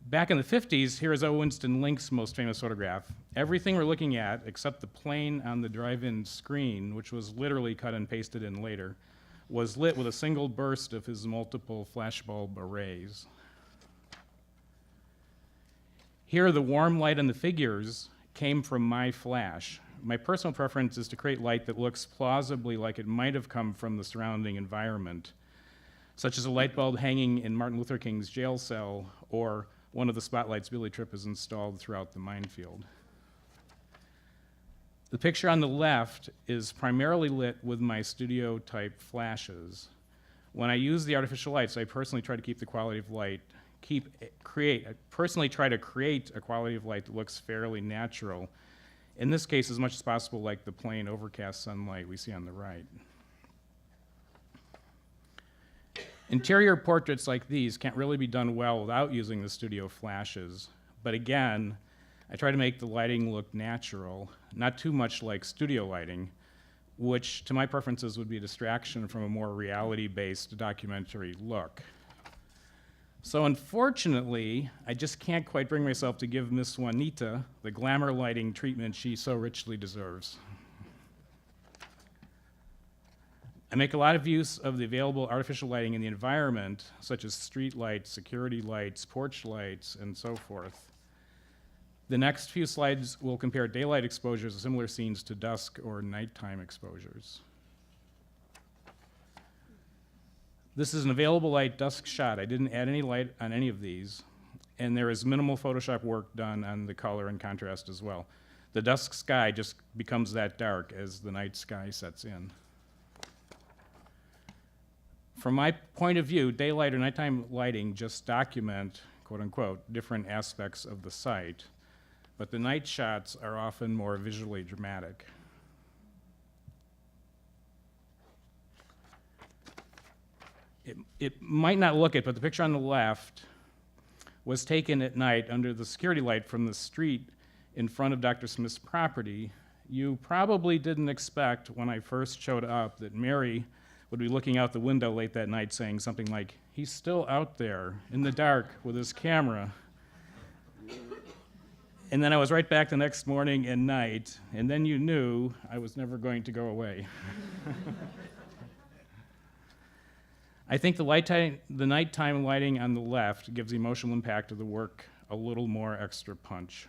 Back in the 50s, here is O. Winston Link's most famous photograph. Everything we're looking at, except the plane on the drive-in screen, which was literally cut and pasted in later, was lit with a single burst of his multiple flashbulb arrays. Here, the warm light on the figures came from my flash. My personal preference is to create light that looks plausibly like it might have come from the surrounding environment, such as a light bulb hanging in Martin Luther King's jail cell or one of the spotlights Billy Tripp has installed throughout the minefield. The picture on the left is primarily lit with my studio-type flashes. When I use the artificial lights, I personally try to keep the quality of light, I personally try to create a quality of light that looks fairly natural. In this case, as much as possible like the plain overcast sunlight we see on the right. Interior portraits like these can't really be done well without using the studio flashes. But again, I try to make the lighting look natural, not too much like studio lighting, which to my preferences would be a distraction from a more reality-based documentary look. So unfortunately, I just can't quite bring myself to give Miss Juanita the glamour lighting treatment she so richly deserves. I make a lot of use of the available artificial lighting in the environment, such as street lights, security lights, porch lights, and so forth. The next few slides will compare daylight exposures of similar scenes to dusk or nighttime exposures. This is an available light dusk shot. I didn't add any light on any of these, and there is minimal Photoshop work done on the color and contrast as well. The dusk sky just becomes that dark as the night sky sets in. From my point of view, daylight or nighttime lighting just document, quote unquote, different aspects of the site, but the night shots are often more visually dramatic. It might not look it, but the picture on the left was taken at night under the security light from the street in front of Dr. Smith's property. You probably didn't expect when I first showed up that Mary would be looking out the window late that night saying something like, "He's still out there in the dark with his camera." And then I was right back the next morning and night, and then you knew I was never going to go away. I think the nighttime lighting on the left gives the emotional impact of the work a little more extra punch.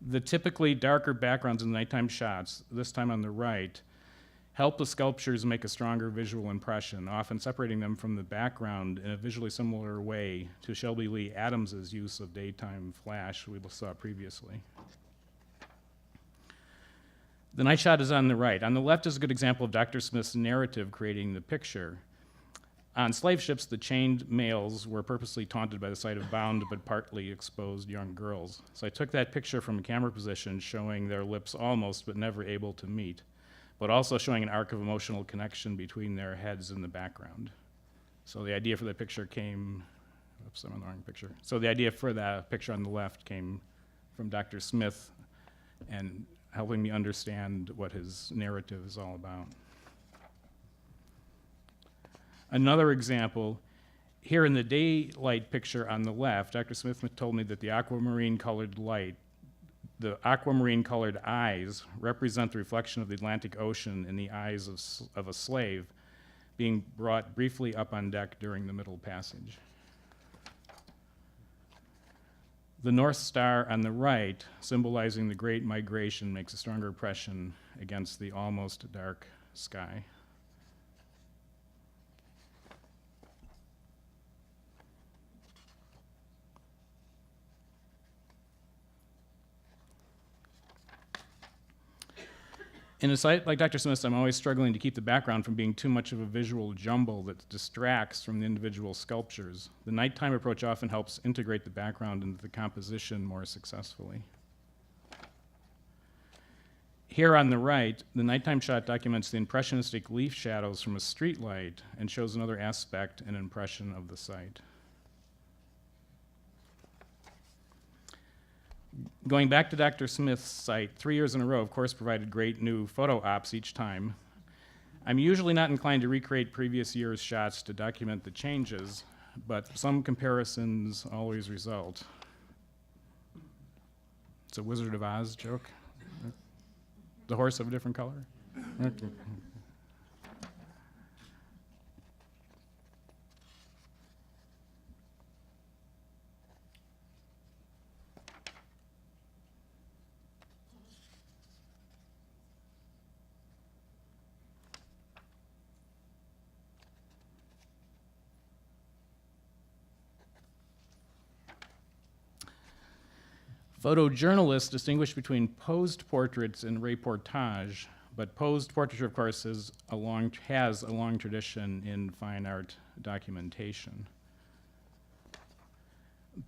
The typically darker backgrounds in the nighttime shots, this time on the right, help the sculptures make a stronger visual impression, often separating them from the background in a visually similar way to Shelby Lee Adams's use of daytime flash we saw previously. The night shot is on the right. On the left is a good example of Dr. Smith's narrative creating the picture. On slave ships, the chained males were purposely taunted by the sight of bound but partly exposed young girls. So I took that picture from a camera position showing their lips almost but never able to meet, but also showing an arc of emotional connection between their heads in the background. So the idea for the picture came, oops, I'm on the wrong picture. So the idea for the picture on the left came from Dr. Smith and helping me understand what his narrative is all about. Another example, here in the daylight picture on the left, Dr. Smith told me that the aquamarine colored light, the aquamarine colored eyes represent the reflection of the Atlantic Ocean in the eyes of a slave being brought briefly up on deck during the middle passage. The North Star on the right, symbolizing the Great Migration, makes a stronger impression against the almost dark sky. In a site like Dr. Smith's, I'm always struggling to keep the background from being too much of a visual jumble that distracts from the individual sculptures. The nighttime approach often helps integrate the background into the composition more successfully. Here on the right, the nighttime shot documents the impressionistic leaf shadows from a street light and shows another aspect and impression of the site. Going back to Dr. Smith's site, 3 years in a row, of course, provided great new photo ops each time. I'm usually not inclined to recreate previous year's shots to document the changes, but some comparisons always result. It's a Wizard of Oz joke. The horse of a different color? Okay. Photojournalists distinguish between posed portraits and reportage, but posed portraiture, of course, has a long tradition in fine art documentation.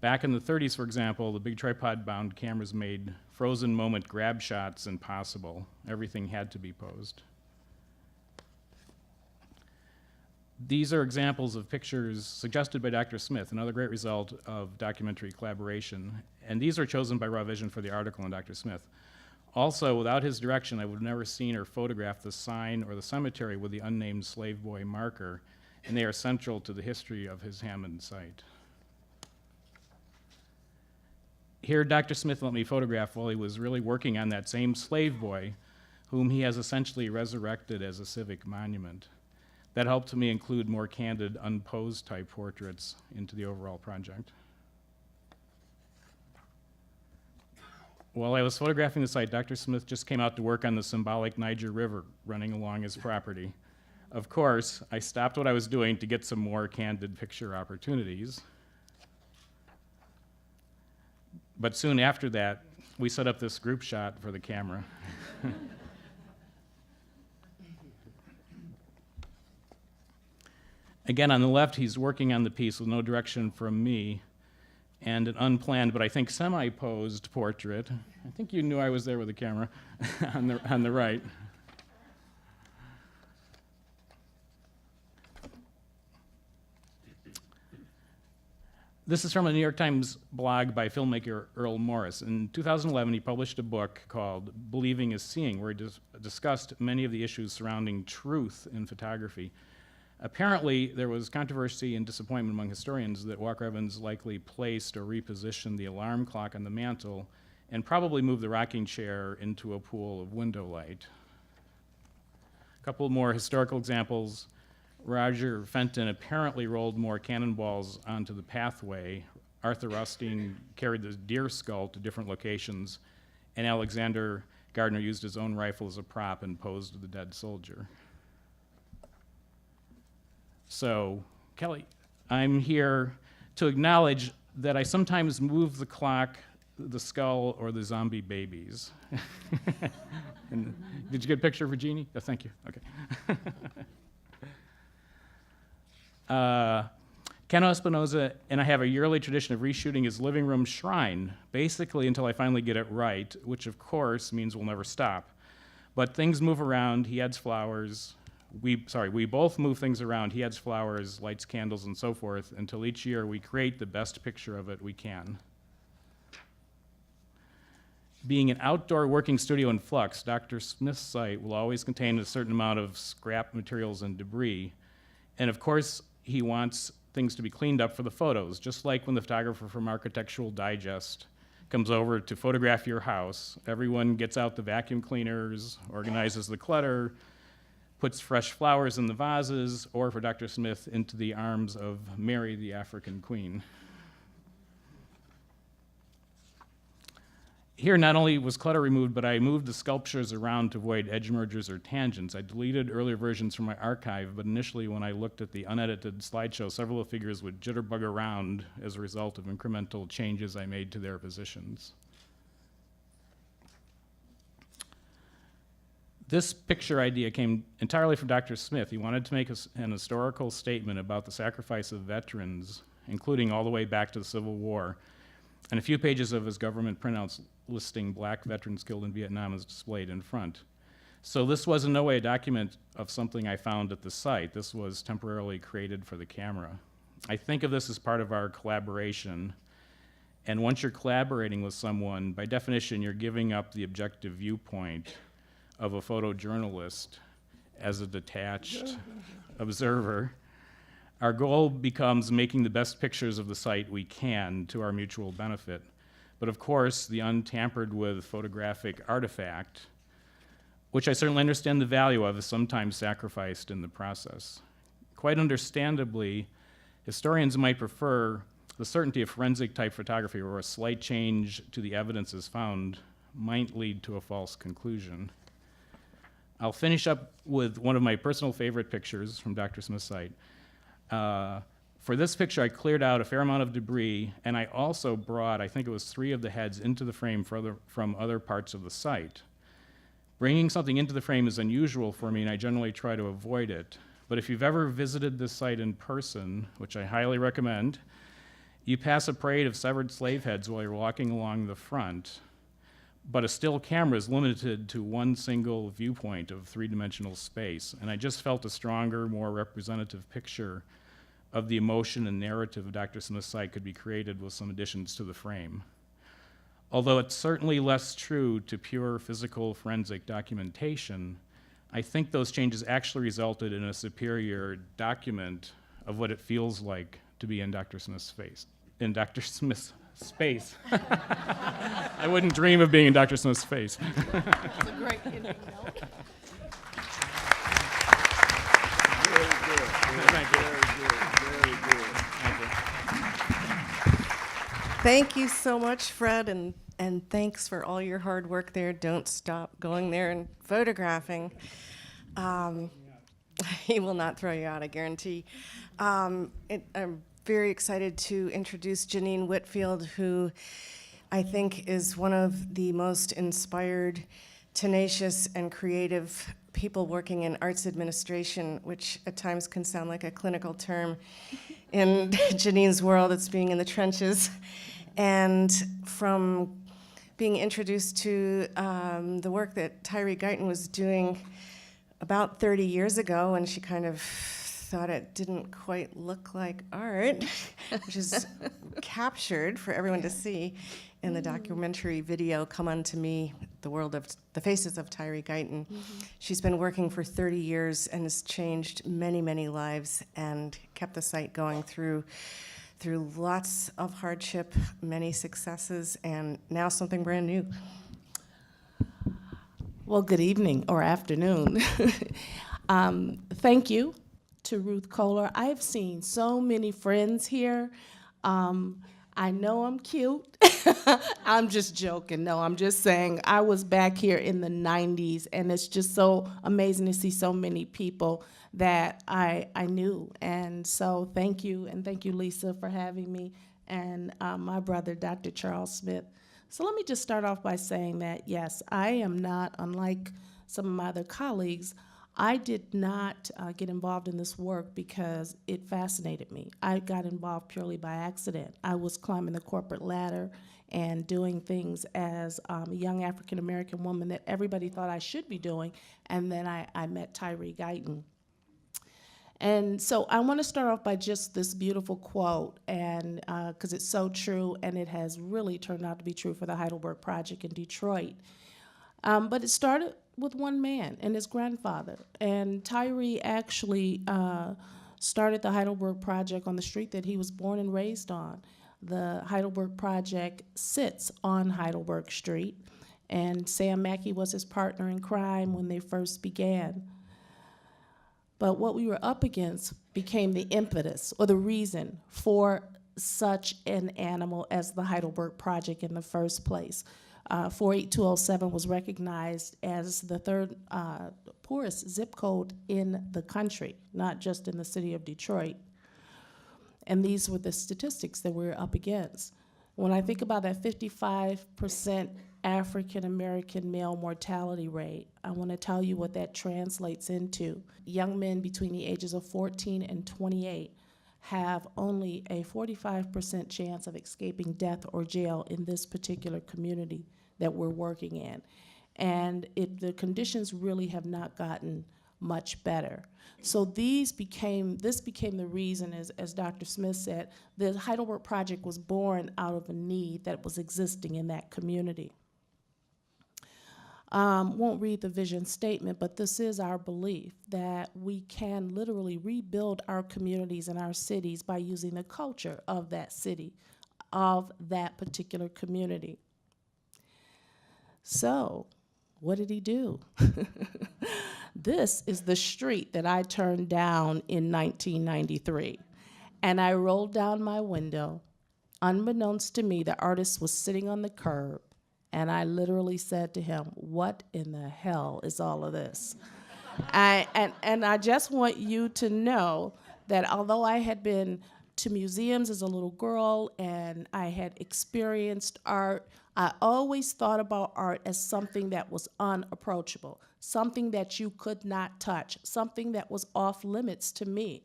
Back in the 30s, for example, the big tripod-bound cameras made frozen moment grab shots impossible. Everything had to be posed. These are examples of pictures suggested by Dr. Smith, another great result of documentary collaboration. And these are chosen by Raw Vision for the article on Dr. Smith. Also, without his direction, I would have never seen or photographed the sign or the cemetery with the unnamed slave boy marker, and they are central to the history of his Hammond site. Here, Dr. Smith let me photograph while he was really working on that same slave boy, whom he has essentially resurrected as a civic monument. That helped me include more candid, unposed type portraits into the overall project. While I was photographing the site, Dr. Smith just came out to work on the symbolic Niger River running along his property. Of course, I stopped what I was doing to get some more candid picture opportunities. But soon after that, we set up this group shot for the camera. Again, on the left, he's working on the piece with no direction from me, and an unplanned, but I think semi-posed portrait. I think you knew I was there with the camera on the right. This is from a New York Times blog by filmmaker Earl Morris. In 2011, he published a book called Believing is Seeing, where he discussed many of the issues surrounding truth in photography. Apparently, there was controversy and disappointment among historians that Walker Evans likely placed or repositioned the alarm clock on the mantle and probably moved the rocking chair into a pool of window light. A couple more historical examples. Roger Fenton apparently rolled more cannonballs onto the pathway. Arthur Rothstein carried the deer skull to different locations, and Alexander Gardner used his own rifle as a prop and posed the dead soldier. So, Kelly, I'm here to acknowledge that I sometimes move the clock, the skull, or the zombie babies. And did you get a picture of Jeannie? Oh, thank you. Okay. Keno Espinosa and I have a yearly tradition of reshooting his living room shrine, basically until I finally get it right, which of course means we'll never stop. But things move around, he adds flowers. We both move things around. He adds flowers, lights candles, and so forth, until each year we create the best picture of it we can. Being an outdoor working studio in flux, Dr. Smith's site will always contain a certain amount of scrap materials and debris. And of course, he wants things to be cleaned up for the photos, just like when the photographer from Architectural Digest comes over to photograph your house. Everyone gets out the vacuum cleaners, organizes the clutter, puts fresh flowers in the vases, or for Dr. Smith, into the arms of Mary, the African queen. Here, not only was clutter removed, but I moved the sculptures around to avoid edge mergers or tangents. I deleted earlier versions from my archive, but initially when I looked at the unedited slideshow, several of the figures would jitterbug around as a result of incremental changes I made to their positions. This picture idea came entirely from Dr. Smith. He wanted to make an historical statement about the sacrifice of veterans, including all the way back to the Civil War. And a few pages of his government printouts listing black veterans killed in Vietnam is displayed in front. So this was in no way a document of something I found at the site. This was temporarily created for the camera. I think of this as part of our collaboration. And once you're collaborating with someone, by definition, you're giving up the objective viewpoint of a photojournalist as a detached observer. Our goal becomes making the best pictures of the site we can to our mutual benefit. But of course, the untampered with photographic artifact, which I certainly understand the value of, is sometimes sacrificed in the process. Quite understandably, historians might prefer the certainty of forensic type photography, where a slight change to the evidence is found might lead to a false conclusion. I'll finish up with one of my personal favorite pictures from Dr. Smith's site. For this picture, I cleared out a fair amount of debris, and I also brought, I think it was 3 of the heads into the frame from other parts of the site. Bringing something into the frame is unusual for me, and I generally try to avoid it. But if you've ever visited this site in person, which I highly recommend, you pass a parade of severed slave heads while you're walking along the front, but a still camera is limited to one single viewpoint of 3-dimensional space. And I just felt a stronger, more representative picture of the emotion and narrative of Dr. Smith's site could be created with some additions to the frame. Although it's certainly less true to pure physical forensic documentation, I think those changes actually resulted in a superior document of what it feels like to be in Dr. Smith's face. In Dr. Smith's space. I wouldn't dream of being in Dr. Smith's face. That's a great ending note. Very good. Thank you. Very good. Thank you. Thank you so much, Fred, and thanks for all your hard work there. Don't stop going there and photographing. He will not throw you out, I guarantee. I'm very excited to introduce Janine Whitfield, who I think is one of the most inspired, tenacious, and creative people working in arts administration, which at times can sound like a clinical term. In Janine's world, it's being in the trenches. And from being introduced to the work that Tyree Guyton was doing about 30 years ago, when she kind of thought it didn't quite look like art, which is captured for everyone to see in the documentary video, Come Unto Me, The World of the Faces of Tyree Guyton. She's been working for 30 years and has changed many, many lives and kept the site going through lots of hardship, many successes, and now something brand new. Well, good evening or afternoon. Thank you to Ruth Kohler. I've seen so many friends here. I know I'm cute. I'm just joking. No, I'm just saying I was back here in the 90s, and it's just so amazing to see so many people that I knew. And so thank you, and thank you, Lisa, for having me, and my brother, Dr. Charles Smith. So let me just start off by saying that, yes, I am not, unlike some of my other colleagues, I did not get involved in this work because it fascinated me. I got involved purely by accident. I was climbing the corporate ladder and doing things as a young African-American woman that everybody thought I should be doing, and then I met Tyree Guyton. And so I want to start off by just this beautiful quote, and because it's so true, and it has really turned out to be true for the Heidelberg Project in Detroit. But it started with one man and his grandfather. And Tyree actually started the Heidelberg Project on the street that he was born and raised on. The Heidelberg Project sits on Heidelberg Street, and Sam Mackey was his partner in crime when they first began. But what we were up against became the impetus or the reason for such an animal as the Heidelberg Project in the first place. 48207 was recognized as the third poorest zip code in the country, not just in the city of Detroit. And these were the statistics that we were up against. When I think about that 55% African American male mortality rate. I want to tell you what that translates into. Young men between the ages of 14 and 28 have only a 45% chance of escaping death or jail in this particular community that we're working in. And the conditions really have not gotten much better. So this became the reason, as Dr. Smith said, the Heidelberg Project was born out of a need that was existing in that community. Won't read the vision statement, but this is our belief that we can literally rebuild our communities and our cities by using the culture of that city, of that particular community. So, what did he do? This is the street that I turned down in 1993. And I rolled down my window. Unbeknownst to me, the artist was sitting on the curb. And I literally said to him, "What in the hell is all of this?" And I just want you to know that although I had been to museums as a little girl and I had experienced art, I always thought about art as something that was unapproachable, something that you could not touch, something that was off limits to me.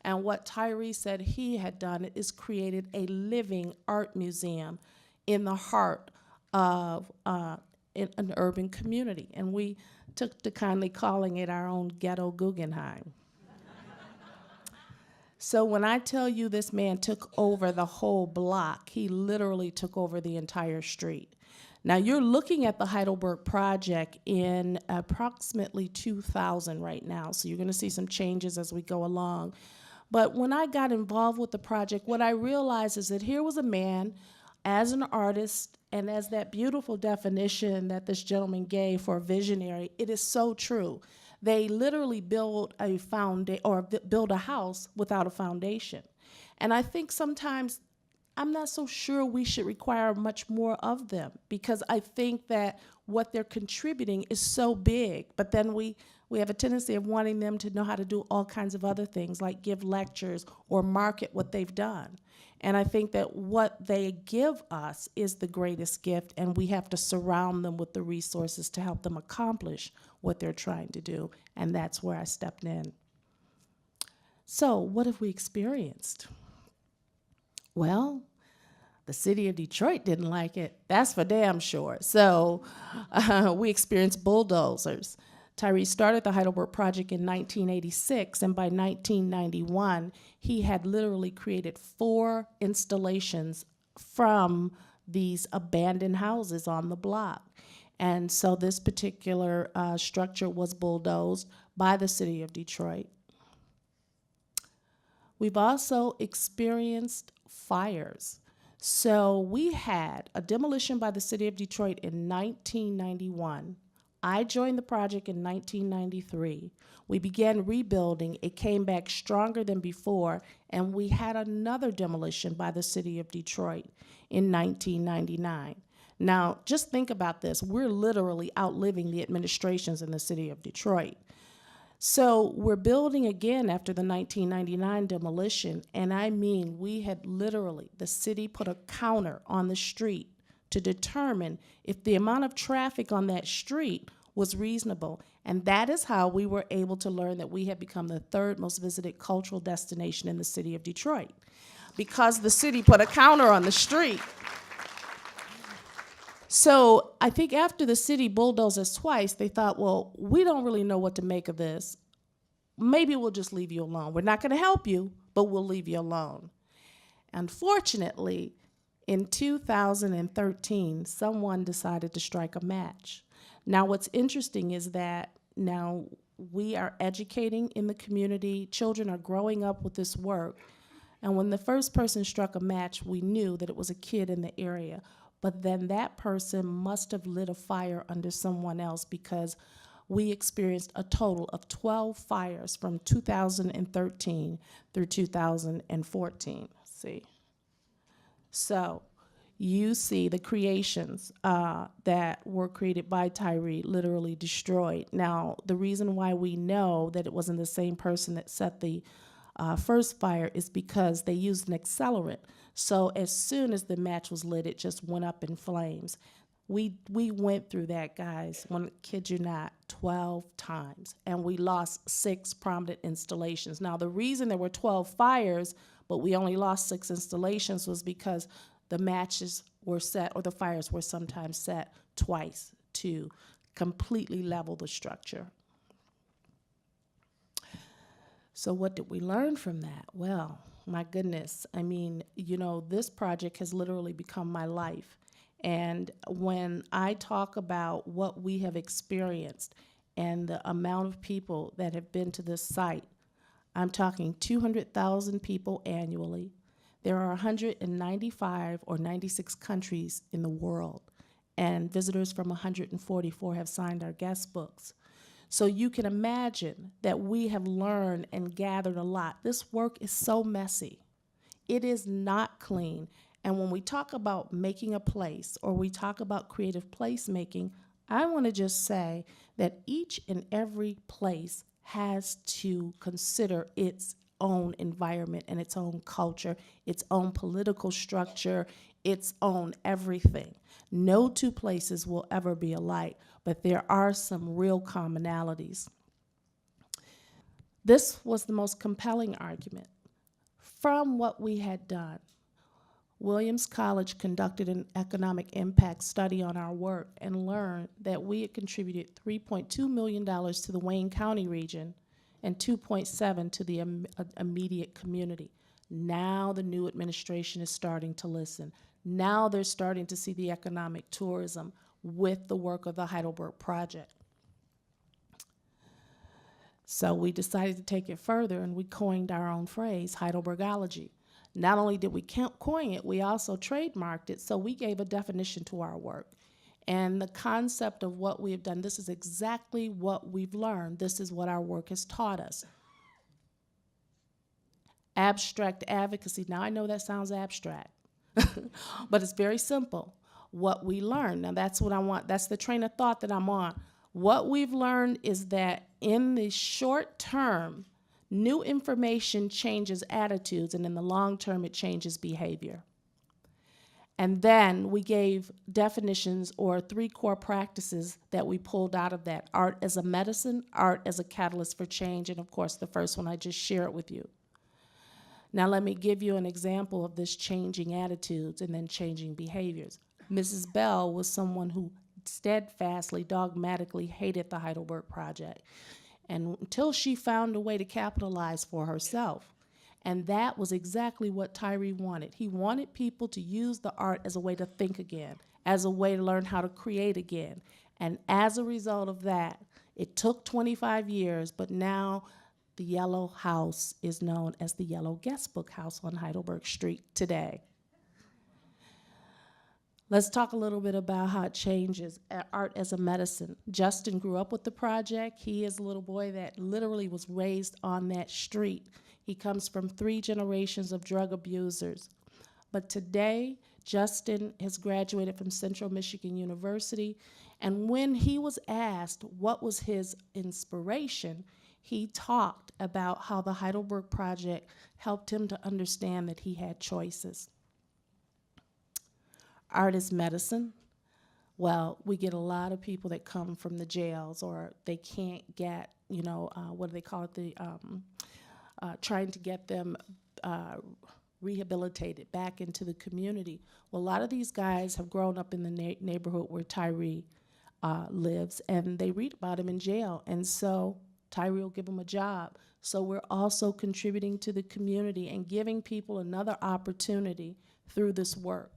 And what Tyree said he had done is created a living art museum in the heart of in an urban community. And we took to kindly calling it our own ghetto Guggenheim. So when I tell you this man took over the whole block, he literally took over the entire street. Now you're looking at the Heidelberg Project in approximately 2000 right now, so you're gonna see some changes as we go along. But when I got involved with the project, what I realized is that here was a man, as an artist, and as that beautiful definition that this gentleman gave for a visionary, it is so true. They literally build a house without a foundation. And I think sometimes I'm not so sure we should require much more of them, because I think that what they're contributing is so big, but then we have a tendency of wanting them to know how to do all kinds of other things, like give lectures or market what they've done. And I think that what they give us is the greatest gift, and we have to surround them with the resources to help them accomplish what they're trying to do, and that's where I stepped in. So what have we experienced? Well, the city of Detroit didn't like it. That's for damn sure. So we experienced bulldozers. Tyree started the Heidelberg Project in 1986, and by 1991, he had literally created 4 installations from these abandoned houses on the block. And so this particular structure was bulldozed by the city of Detroit. We've also experienced fires. So we had a demolition by the city of Detroit in 1991. I joined the project in 1993. We began rebuilding. It came back stronger than before, and we had another demolition by the city of Detroit in 1999. Now, just think about this. We're literally outliving the administrations in the city of Detroit. So we're building again after the 1999 demolition, and I mean, we had literally, the city put a counter on the street to determine if the amount of traffic on that street was reasonable. And that is how we were able to learn that we had become the 3rd most visited cultural destination in the city of Detroit, because the city put a counter on the street. So I think after the city bulldozed us twice, they thought, well, we don't really know what to make of this. Maybe we'll just leave you alone. We're not gonna help you, but we'll leave you alone. Unfortunately, in 2013, someone decided to strike a match. Now, what's interesting is that now we are educating in the community. Children are growing up with this work. And when the first person struck a match, we knew that it was a kid in the area. But then that person must have lit a fire under someone else, because we experienced a total of 12 fires from 2013 through 2014. See? So you see the creations that were created by Tyree literally destroyed. Now, the reason why we know that it wasn't the same person that set the first fire is because they used an accelerant. So as soon as the match was lit, it just went up in flames. We went through that, guys, when, kid you not, 12 times, and we lost 6 prominent installations. Now, the reason there were 12 fires, but we only lost 6 installations was because the matches were set, or the fires were sometimes set twice to completely level the structure. So what did we learn from that? Well, my goodness, I mean, you know, this project has literally become my life. And when I talk about what we have experienced and the amount of people that have been to this site, I'm talking 200,000 people annually. There are 195 or 96 countries in the world, and visitors from 144 have signed our guest books. So you can imagine that we have learned and gathered a lot. This work is so messy. It is not clean. And when we talk about making a place, or we talk about creative placemaking, I want to just say that each and every place has to consider its own environment and its own culture, its own political structure, its own everything. No 2 places will ever be alike, but there are some real commonalities. This was the most compelling argument. From what we had done, Williams College conducted an economic impact study on our work and learned that we had contributed $3.2 million to the Wayne County region and $2.7 to the immediate community. Now the new administration is starting to listen. Now they're starting to see the economic tourism with the work of the Heidelberg Project. So we decided to take it further, and we coined our own phrase, Heidelbergology. Not only did we coin it, we also trademarked it, so we gave a definition to our work. And the concept of what we have done, this is exactly what we've learned. This is what our work has taught us. Abstract advocacy. Now, I know that sounds abstract, but it's very simple. What we learned, now that's what I want, that's the train of thought that I'm on. What we've learned is that in the short term, new information changes attitudes, and in the long term, it changes behavior. And then we gave definitions, or 3 core practices that we pulled out of that. Art as a medicine, art as a catalyst for change, and of course, the first one I just shared with you. Now let me give you an example of this changing attitudes and then changing behaviors. Mrs. Bell was someone who steadfastly, dogmatically hated the Heidelberg Project, and until she found a way to capitalize for herself. And that was exactly what Tyree wanted. He wanted people to use the art as a way to think again, as a way to learn how to create again. And as a result of that, it took 25 years, but now the Yellow House is known as the Yellow Guest Book House on Heidelberg Street today. Let's talk a little bit about how it changes art as a medicine. Justin grew up with the project. He is a little boy that literally was raised on that street. He comes from 3 generations of drug abusers. But today, Justin has graduated from Central Michigan University, and when he was asked what was his inspiration, he talked about how the Heidelberg Project helped him to understand that he had choices. Art is medicine. Well, we get a lot of people that come from the jails, or they can't get, what do they call it, trying to get them rehabilitated back into the community. Well, a lot of these guys have grown up in the neighborhood where Tyree lives, and they read about him in jail, and so Tyree will give them a job. So we're also contributing to the community and giving people another opportunity through this work.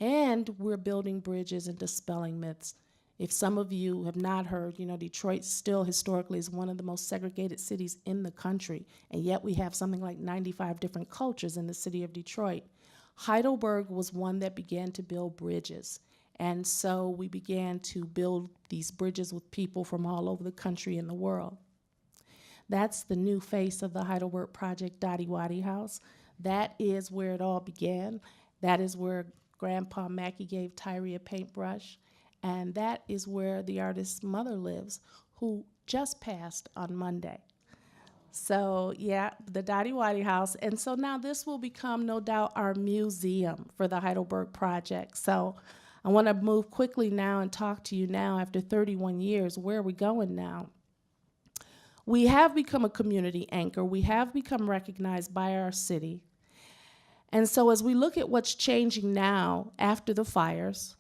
And we're building bridges and dispelling myths. If some of you have not heard, Detroit still historically is one of the most segregated cities in the country, and yet we have something like 95 different cultures in the city of Detroit. Heidelberg was one that began to build bridges, and so we began to build these bridges with people from all over the country and the world. That's the new face of the Heidelberg Project, Dottie Waddy House. That is where it all began. That is where Grandpa Mackey gave Tyree a paintbrush. And that is where the artist's mother lives, who just passed on Monday. So yeah, the Dottie Waddy House. And so now this will become, no doubt, our museum for the Heidelberg Project. So I want to move quickly now and talk to you now after 31 years. Where are we going now? We have become a community anchor. We have become recognized by our city. And so as we look at what's changing now after the fires,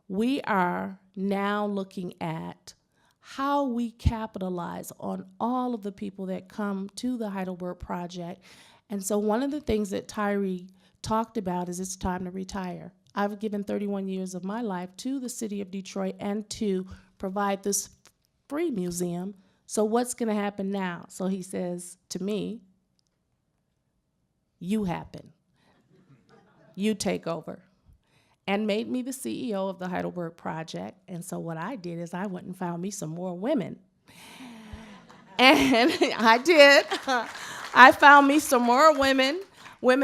we are now looking at how we capitalize on all of the people that come to the Heidelberg Project. And so one of the things that Tyree talked about is it's time to retire. I've given 31 years of my life to the city of Detroit and to provide this free museum. So what's going to happen now? So he says to me, you happen. You take over. And made me the CEO of the Heidelberg Project. And so what I did is I went and found me some more women. And I did. I found me some more women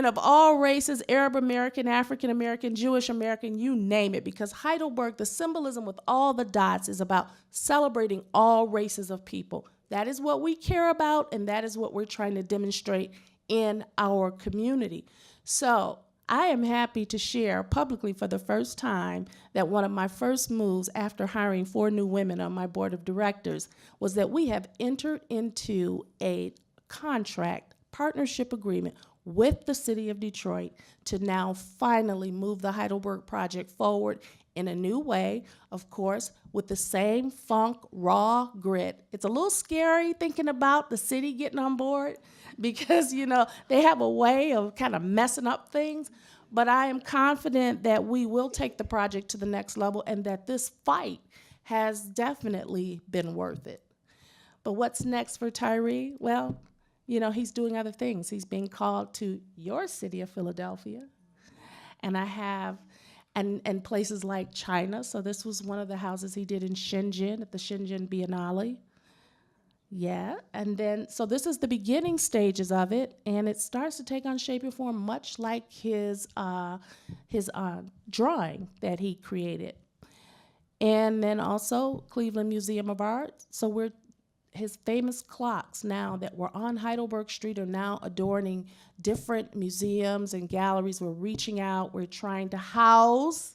of all races, Arab American, African American, Jewish American, you name it, because Heidelberg, the symbolism with all the dots is about celebrating all races of people. That is what we care about, and that is what we're trying to demonstrate in our community. So I am happy to share publicly for the first time that one of my first moves after hiring 4 new women on my board of directors was that we have entered into a contract partnership agreement with the city of Detroit to now finally move the Heidelberg Project forward in a new way, of course, with the same funk, raw grit. It's a little scary thinking about the city getting on board because, you know, they have a way of kind of messing up things. But I am confident that we will take the project to the next level and that this fight has definitely been worth it. But what's next for Tyree? Well, you know, he's doing other things. He's being called to your city of Philadelphia. And I have, and places like China. So this was one of the houses he did in Shenzhen at the Shenzhen Biennale. Yeah, and then, so this is the beginning stages of it, and it starts to take on shape and form much like his drawing that he created. And then also Cleveland Museum of Art. So his famous clocks now that were on Heidelberg Street are now adorning different museums and galleries. We're reaching out, we're trying to house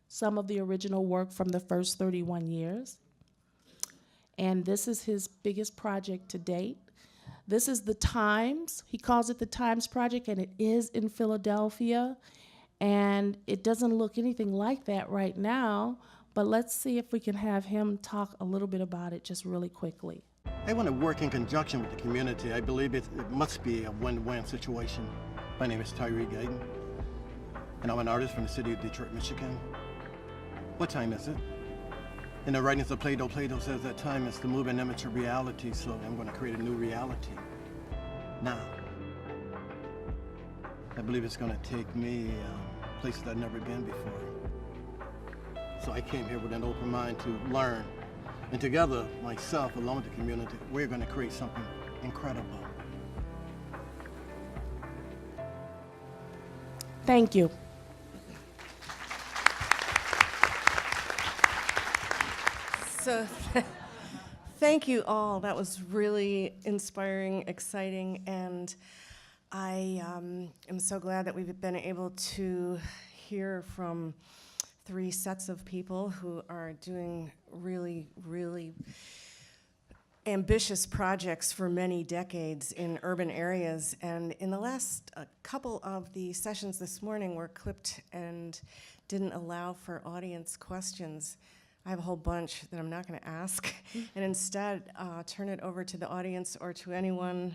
some of the original work from the first 31 years. And this is his biggest project to date. This is the Times. He calls it the Times Project, and it is in Philadelphia. And it doesn't look anything like that right now, but let's see if we can have him talk a little bit about it just really quickly. I want to work in conjunction with the community. I believe it must be a win-win situation. My name is Tyree Gayden, and I'm an artist from the city of Detroit, Michigan. What time is it? In the writings of Plato, Plato says that time is the moving image of reality, so I'm going to create a new reality now. I believe it's going to take me places I've never been before. So I came here with an open mind to learn. And together, myself, along with the community, we're going to create something incredible. Thank you. So thank you all. That was really inspiring, exciting, and I am so glad that we've been able to hear from 3 sets of people who are doing really, really ambitious projects for many decades in urban areas. And in the last couple of the sessions this morning were clipped and didn't allow for audience questions. I have a whole bunch that I'm not going to ask, and instead turn it over to the audience or to anyone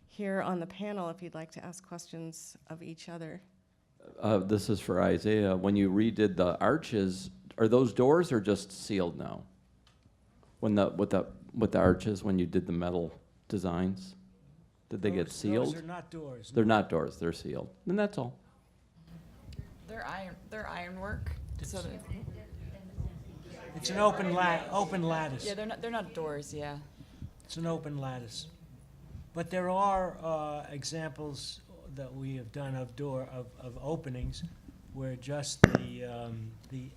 here on the panel if you'd like to ask questions of each other. This is for Isaiah. When you redid the arches, are those doors or just sealed now? With the arches, when you did the metal designs, did they get sealed? Those are not doors. They're not doors. They're sealed. And that's all. They're ironwork. So it's an open lattice. yeah, they're not doors. Yeah. It's an open lattice. But there are examples that we have done of openings where just the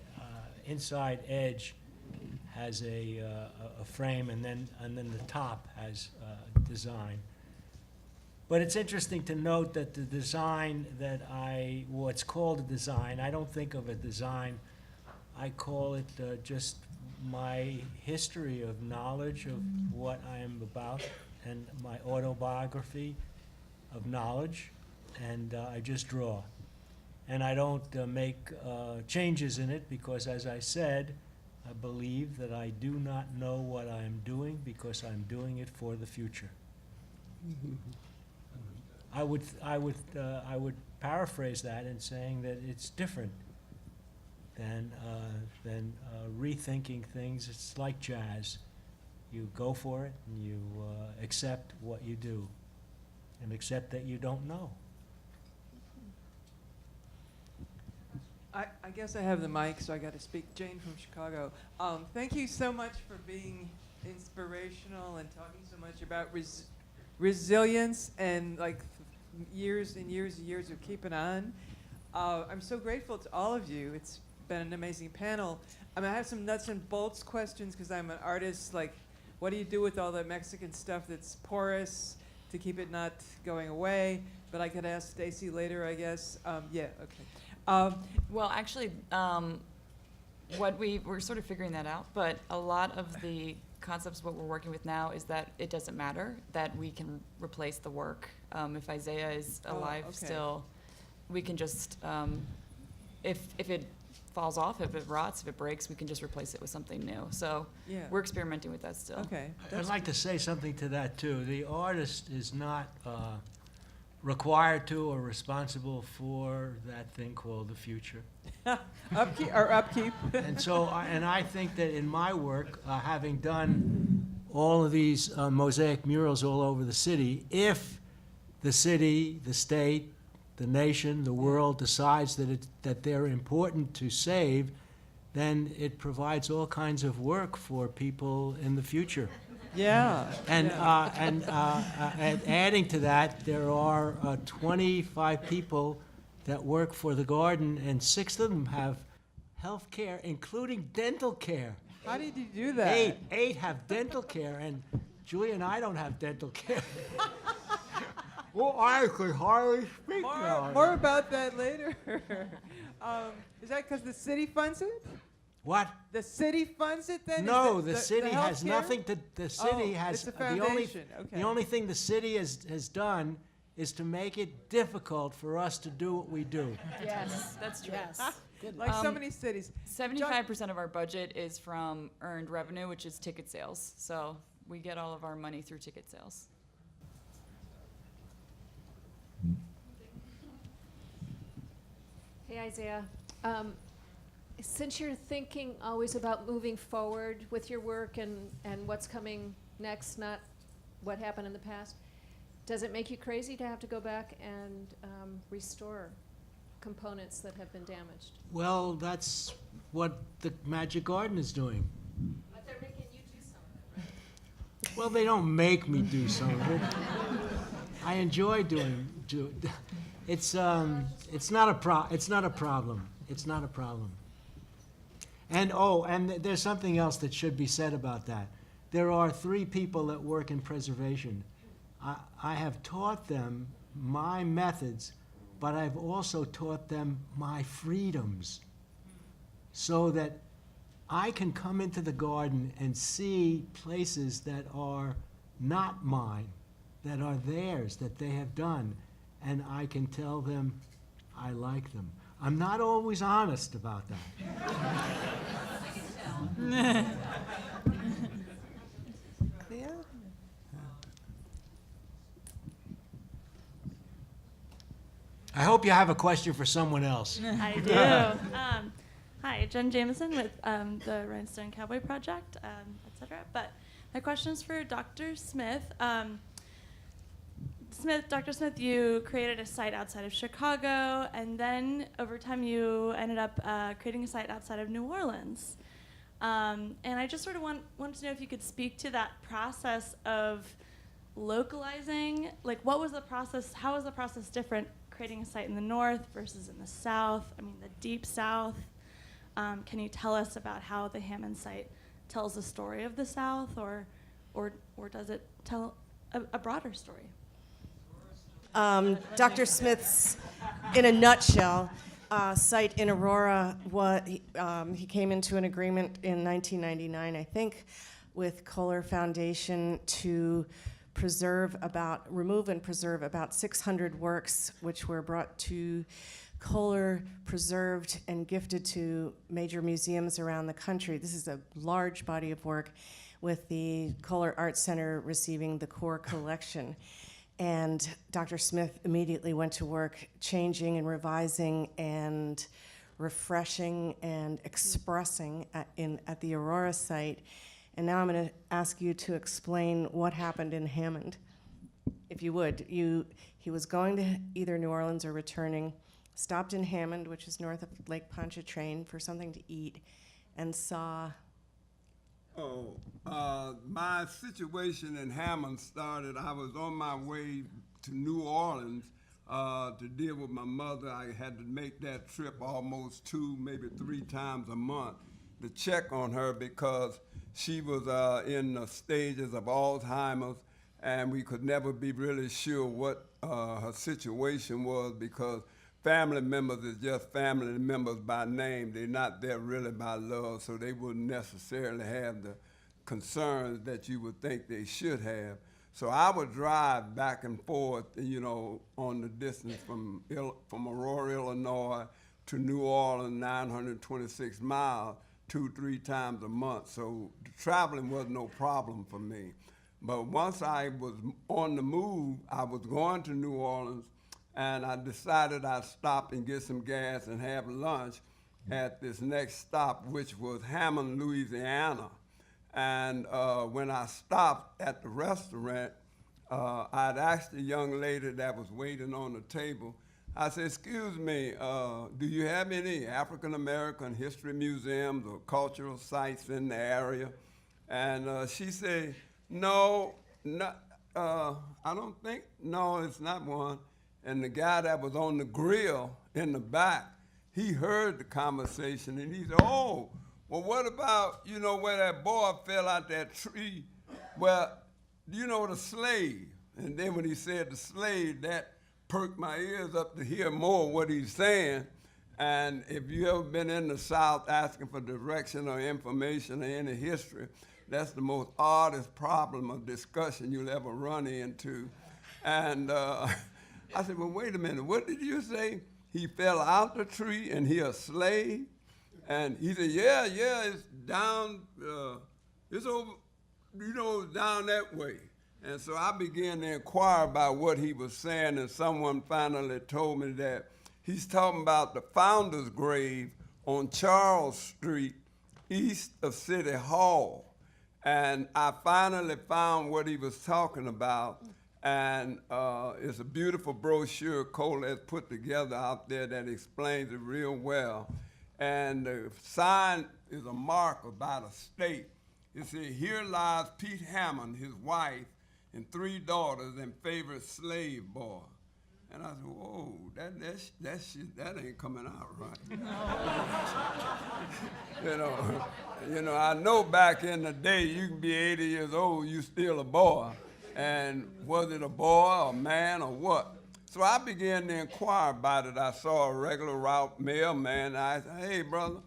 inside edge has a frame, and then the top has design. But it's interesting to note that the design that what's called a design, I don't think of a design I call it just my history of knowledge of what I am about and my autobiography of knowledge, and I just draw. And I don't make changes in it because, as I said, I believe that I do not know what I am doing because I'm doing it for the future. I would paraphrase that in saying that it's different than rethinking things. It's like jazz. You go for it and you accept what you do and accept that you don't know. I guess I have the mic, so I got to speak. Jane from Chicago. Thank you so much for being inspirational and talking so much about resilience and like years and years and years of keeping on. I'm so grateful to all of you. It's been an amazing panel. I mean, I have some nuts and bolts questions because I'm an artist. Like, what do you do with all the Mexican stuff that's porous to keep it not going away? But I could ask Stacy later, I guess. Yeah, okay. Well, actually, we're sort of figuring that out, but a lot of the concepts, what we're working with now is that it doesn't matter, that we can replace the work. If Isaiah is alive still, we can just, if it falls off, if it rots, if it breaks, we can just replace it with something new. So we're experimenting with that still. Okay. I'd like to say something to that too. The artist is not required to or responsible for that thing called the future. Upkeep. And so, I think that in my work, having done all of these mosaic murals all over the city, if the city, the state, the nation, the world decides that they're important to save, then it provides all kinds of work for people in the future. Yeah. And adding to that, there are 25 people that work for the garden, and 6 of them have health care, including dental care. How did you do that? 8 have dental care, and Julia and I don't have dental care. Well, I could hardly speak now. More about that later. Is that because the city funds it? What? The city funds it then? No, Is the city has healthcare? nothing to. The city has it's a foundation. Okay. the only thing the city has done is to make it difficult for us to do what we do. Yes, that's true. Yes. Like so many cities. 75% of our budget is from earned revenue, which is ticket sales. So we get all of our money through ticket sales. Hey, Isaiah. Since you're thinking always about moving forward with your work and what's coming next, not what happened in the past, does it make you crazy to have to go back and restore components that have been damaged? Well, that's what the Magic Garden is doing. But they're making you do some of it, right? Well, they don't make me do some of it. I enjoy doing. It's not a problem. It's not a problem. And there's something else that should be said about that. There are 3 people that work in preservation. I have taught them my methods, but I've also taught them my freedoms, so that I can come into the garden and see places that are not mine, that are theirs, that they have done, and I can tell them I like them. I'm not always honest about that. Yeah. I hope you have a question for someone else. I do. Hi, Jen Jameson with the Rhinestone Cowboy Project, etc. But my question is for Dr. Smith. Dr. Smith, you created a site outside of Chicago, and then over time you ended up creating a site outside of New Orleans. And I just sort of wanted to know if you could speak to that process of localizing. Like, what was the process? How was the process different creating a site in the North versus in the South? I mean, the Deep South. Can you tell us about how the Hammond site tells the story of the South, or does it tell a broader story? Dr. Smith's, in a nutshell, site in Aurora, he came into an agreement in 1999, I think, with Kohler Foundation to remove and preserve about 600 works, which were brought to Kohler, preserved, and gifted to major museums around the country. This is a large body of work, with the Kohler Art Center receiving the core collection. And Dr. Smith immediately went to work changing and revising and refreshing and expressing at the Aurora site. And now I'm going to ask you to explain what happened in Hammond, if you would. He was going to either New Orleans or returning, stopped in Hammond, which is north of Lake Pontchartrain, for something to eat, and saw. My situation in Hammond started, I was on my way to New Orleans to deal with my mother. I had to make that trip almost 2, maybe 3 times a month to check on her, because she was in the stages of Alzheimer's, and we could never be really sure what her situation was, because family members is just family members by name. They're not there really by love, so they wouldn't necessarily have the concerns that you would think they should have. So I would drive back and forth, on the distance from Aurora, Illinois to New Orleans, 926 miles, 2-3 times a month. So the traveling was no problem for me. But once I was on the move, I was going to New Orleans, and I decided I'd stop and get some gas and have lunch at this next stop, which was Hammond, Louisiana. And when I stopped at the restaurant, I'd asked the young lady that was waiting on the table, I said, "Excuse me, do you have any African-American history museums or cultural sites in the area?" And she said, "No, I don't think, no, it's not one." And the guy that was on the grill in the back, he heard the conversation, and he said, "Oh, well, what about, where that boy fell out that tree? Well, the slave." And then when he said the slave, that perked my ears up to hear more what he's saying. And if you ever been in the South asking for direction or information or any history, that's the most oddest problem or discussion you'll ever run into. And I said, "Well, wait a minute, what did you say? He fell out the tree and he a slave?" And he said, yeah, it's down, it's over, down that way. And so I began to inquire about what he was saying, and someone finally told me that he's talking about the founder's grave on Charles Street, east of City Hall. And I finally found what he was talking about, and it's a beautiful brochure Kohler has put together out there that explains it real well. And the sign is a mark about a state. It says, "Here lies Pete Hammond, his wife, and 3 daughters and favorite slave boy." And I said, "Whoa, that shit, that ain't coming out right." I know back in the day, you can be 80 years old, you still a boy. And was it a boy, a man, or what? So I began to inquire about it. I saw a regular route mailman. I said, "Hey, brother,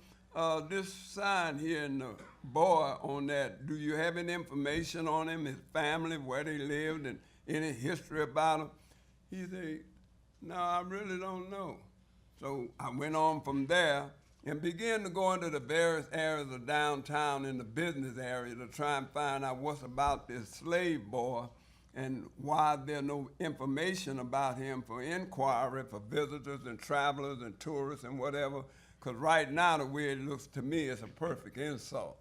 this sign here and the boy on that, do you have any information on him, his family, where they lived, and any history about him?" He said, "No, I really don't know." So I went on from there and began to go into the various areas of downtown in the business area to try and find out what's about this slave boy and why there's no information about him for inquiry for visitors and travelers and tourists and whatever. Because right now, the way it looks to me, it's a perfect insult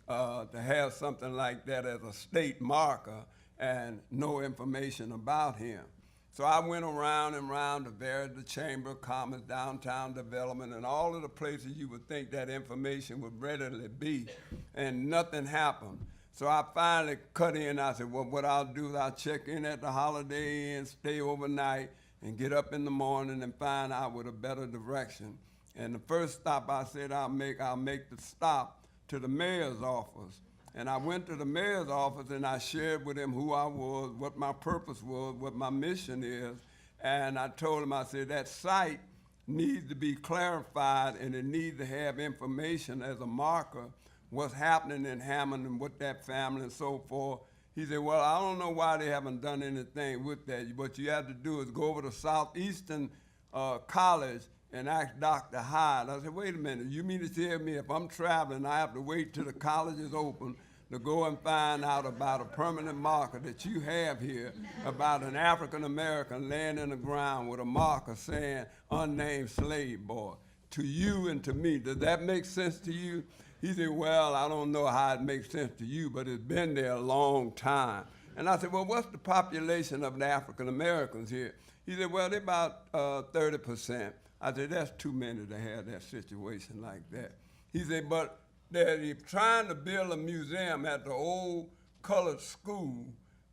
to have something like that as a state marker and no information about him. So I went around and around the Chamber of Commerce, downtown development, and all of the places you would think that information would readily be, and nothing happened. So I finally cut in. I said, well, what I'll do is I'll check in at the Holiday Inn, stay overnight, and get up in the morning and find out with a better direction. And the first stop I said I'll make the stop to the mayor's office. And I went to the mayor's office and I shared with him who I was, what my purpose was, what my mission is. And I told him, I said, that site needs to be clarified, and it needs to have information as a marker what's happening in Hammond and with that family and so forth. He said, well, I don't know why they haven't done anything with that. What you have to do is go over to Southeastern College and ask Dr. Hyde. I said, wait a minute, you mean to tell me if I'm traveling, I have to wait till the college is open to go and find out about a permanent marker that you have here about an African-American laying in the ground with a marker saying unnamed slave boy, to you and to me? Does that make sense to you? He said, well, I don't know how it makes sense to you, but it's been there a long time. And I said, well, what's the population of the African-Americans here? He said, well, they're about 30%. I said, that's too many to have that situation like that. He said, but they're trying to build a museum at the old colored school.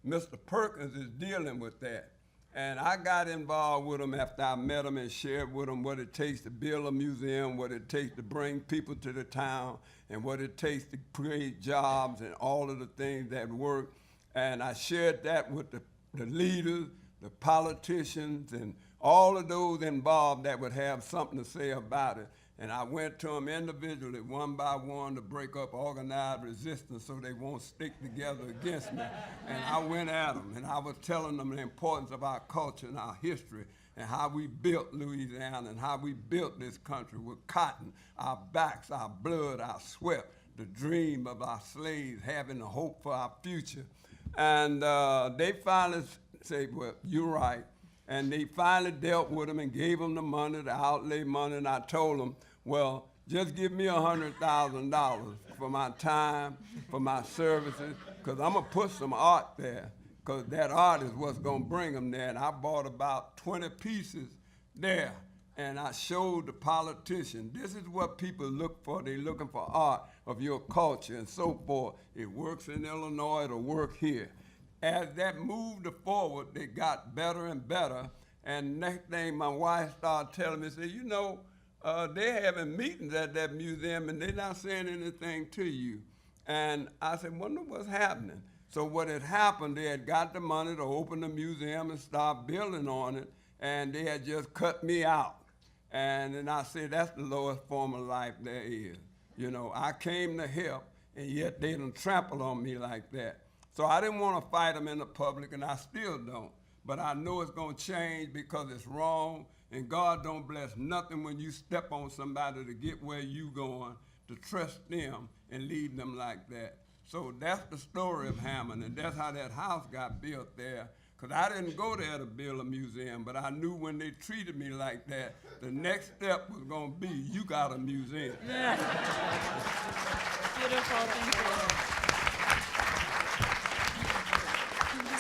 Mr. Perkins is dealing with that. And I got involved with him after I met him and shared with him what it takes to build a museum, what it takes to bring people to the town, and what it takes to create jobs and all of the things that work. And I shared that with the leaders, the politicians, and all of those involved that would have something to say about it. And I went to them individually, one by one, to break up organized resistance so they won't stick together against me. And I went at them, and I was telling them the importance of our culture and our history and how we built Louisiana and how we built this country with cotton, our backs, our blood, our sweat, the dream of our slaves having the hope for our future. And they finally said, well, you're right. And they finally dealt with them and gave them the money, the outlay money, and I told them, well, just give me $100,000 for my time, for my services, because I'm going to put some art there, because that art is what's going to bring them there. And I bought about 20 pieces there, and I showed the politicians, this is what people look for. They're looking for art of your culture and so forth. It works in Illinois, it'll work here. As that moved forward, they got better and better. And next thing, my wife started telling me, said, you know, they're having meetings at that museum and they're not saying anything to you. And I said, wonder what's happening. So what had happened, they had got the money to open the museum and start building on it, and they had just cut me out. And then I said, that's the lowest form of life there is. You know, I came to help, and yet they done trample on me like that. So I didn't want to fight them in the public, and I still don't. But I know it's going to change because it's wrong, and God don't bless nothing when you step on somebody to get where you going, to trust them and leave them like that. So that's the story of Hammond, and that's how that house got built there. Because I didn't go there to build a museum, but I knew when they treated me like that, the next step was going to be, you got a museum. Yeah. Beautiful, thank you.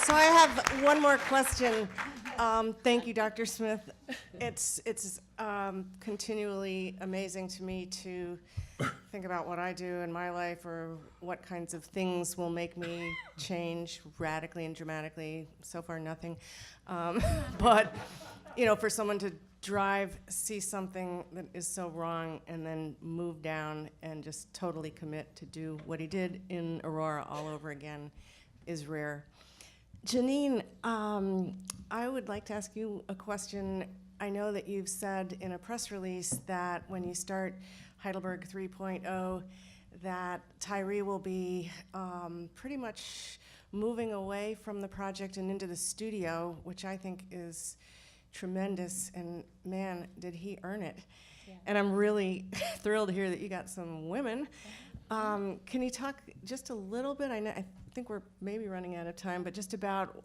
So I have one more question. Thank you, Dr. Smith. It's continually amazing to me to think about what I do in my life or what kinds of things will make me change radically and dramatically. So far, nothing. But, you know, for someone to drive, see something that is so wrong, and then move down and just totally commit to do what he did in Aurora all over again is rare. Janine, I would like to ask you a question. I know that you've said in a press release that when you start Heidelberg 3.0, that Tyree will be pretty much moving away from the project and into the studio, which I think is tremendous, and man, did he earn it. Yeah. And I'm really thrilled to hear that you got some women. Can you talk just a little bit, I think we're maybe running out of time, but just about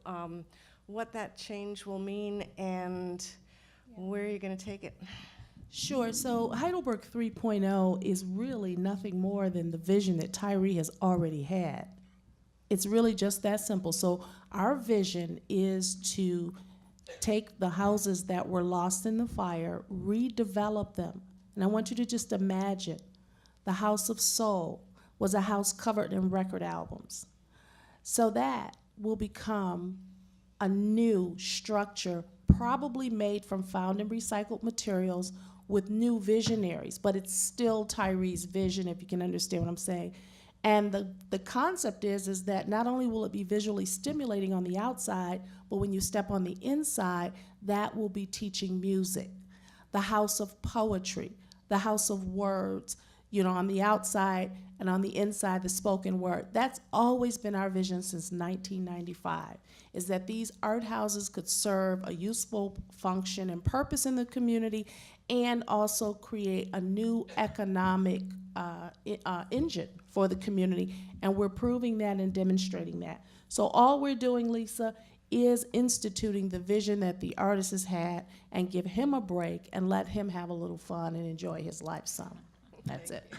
what that change will mean and where you're going to take it? Sure. So Heidelberg 3.0 is really nothing more than the vision that Tyree has already had. It's really just that simple. So our vision is to take the houses that were lost in the fire, redevelop them. And I want you to just imagine the House of Soul was a house covered in record albums. So that will become a new structure, probably made from found and recycled materials with new visionaries, but it's still Tyree's vision, if you can understand what I'm saying. And the concept is that not only will it be visually stimulating on the outside, but when you step on the inside, that will be teaching music. the house of poetry, the house of words, you know, on the outside and on the inside, the spoken word. That's always been our vision since 1995, is that these art houses could serve a useful function and purpose in the community and also create a new economic engine for the community. And we're proving that and demonstrating that. So all we're doing, Lisa, is instituting the vision that the artist has had and give him a break and let him have a little fun and enjoy his life some. That's it.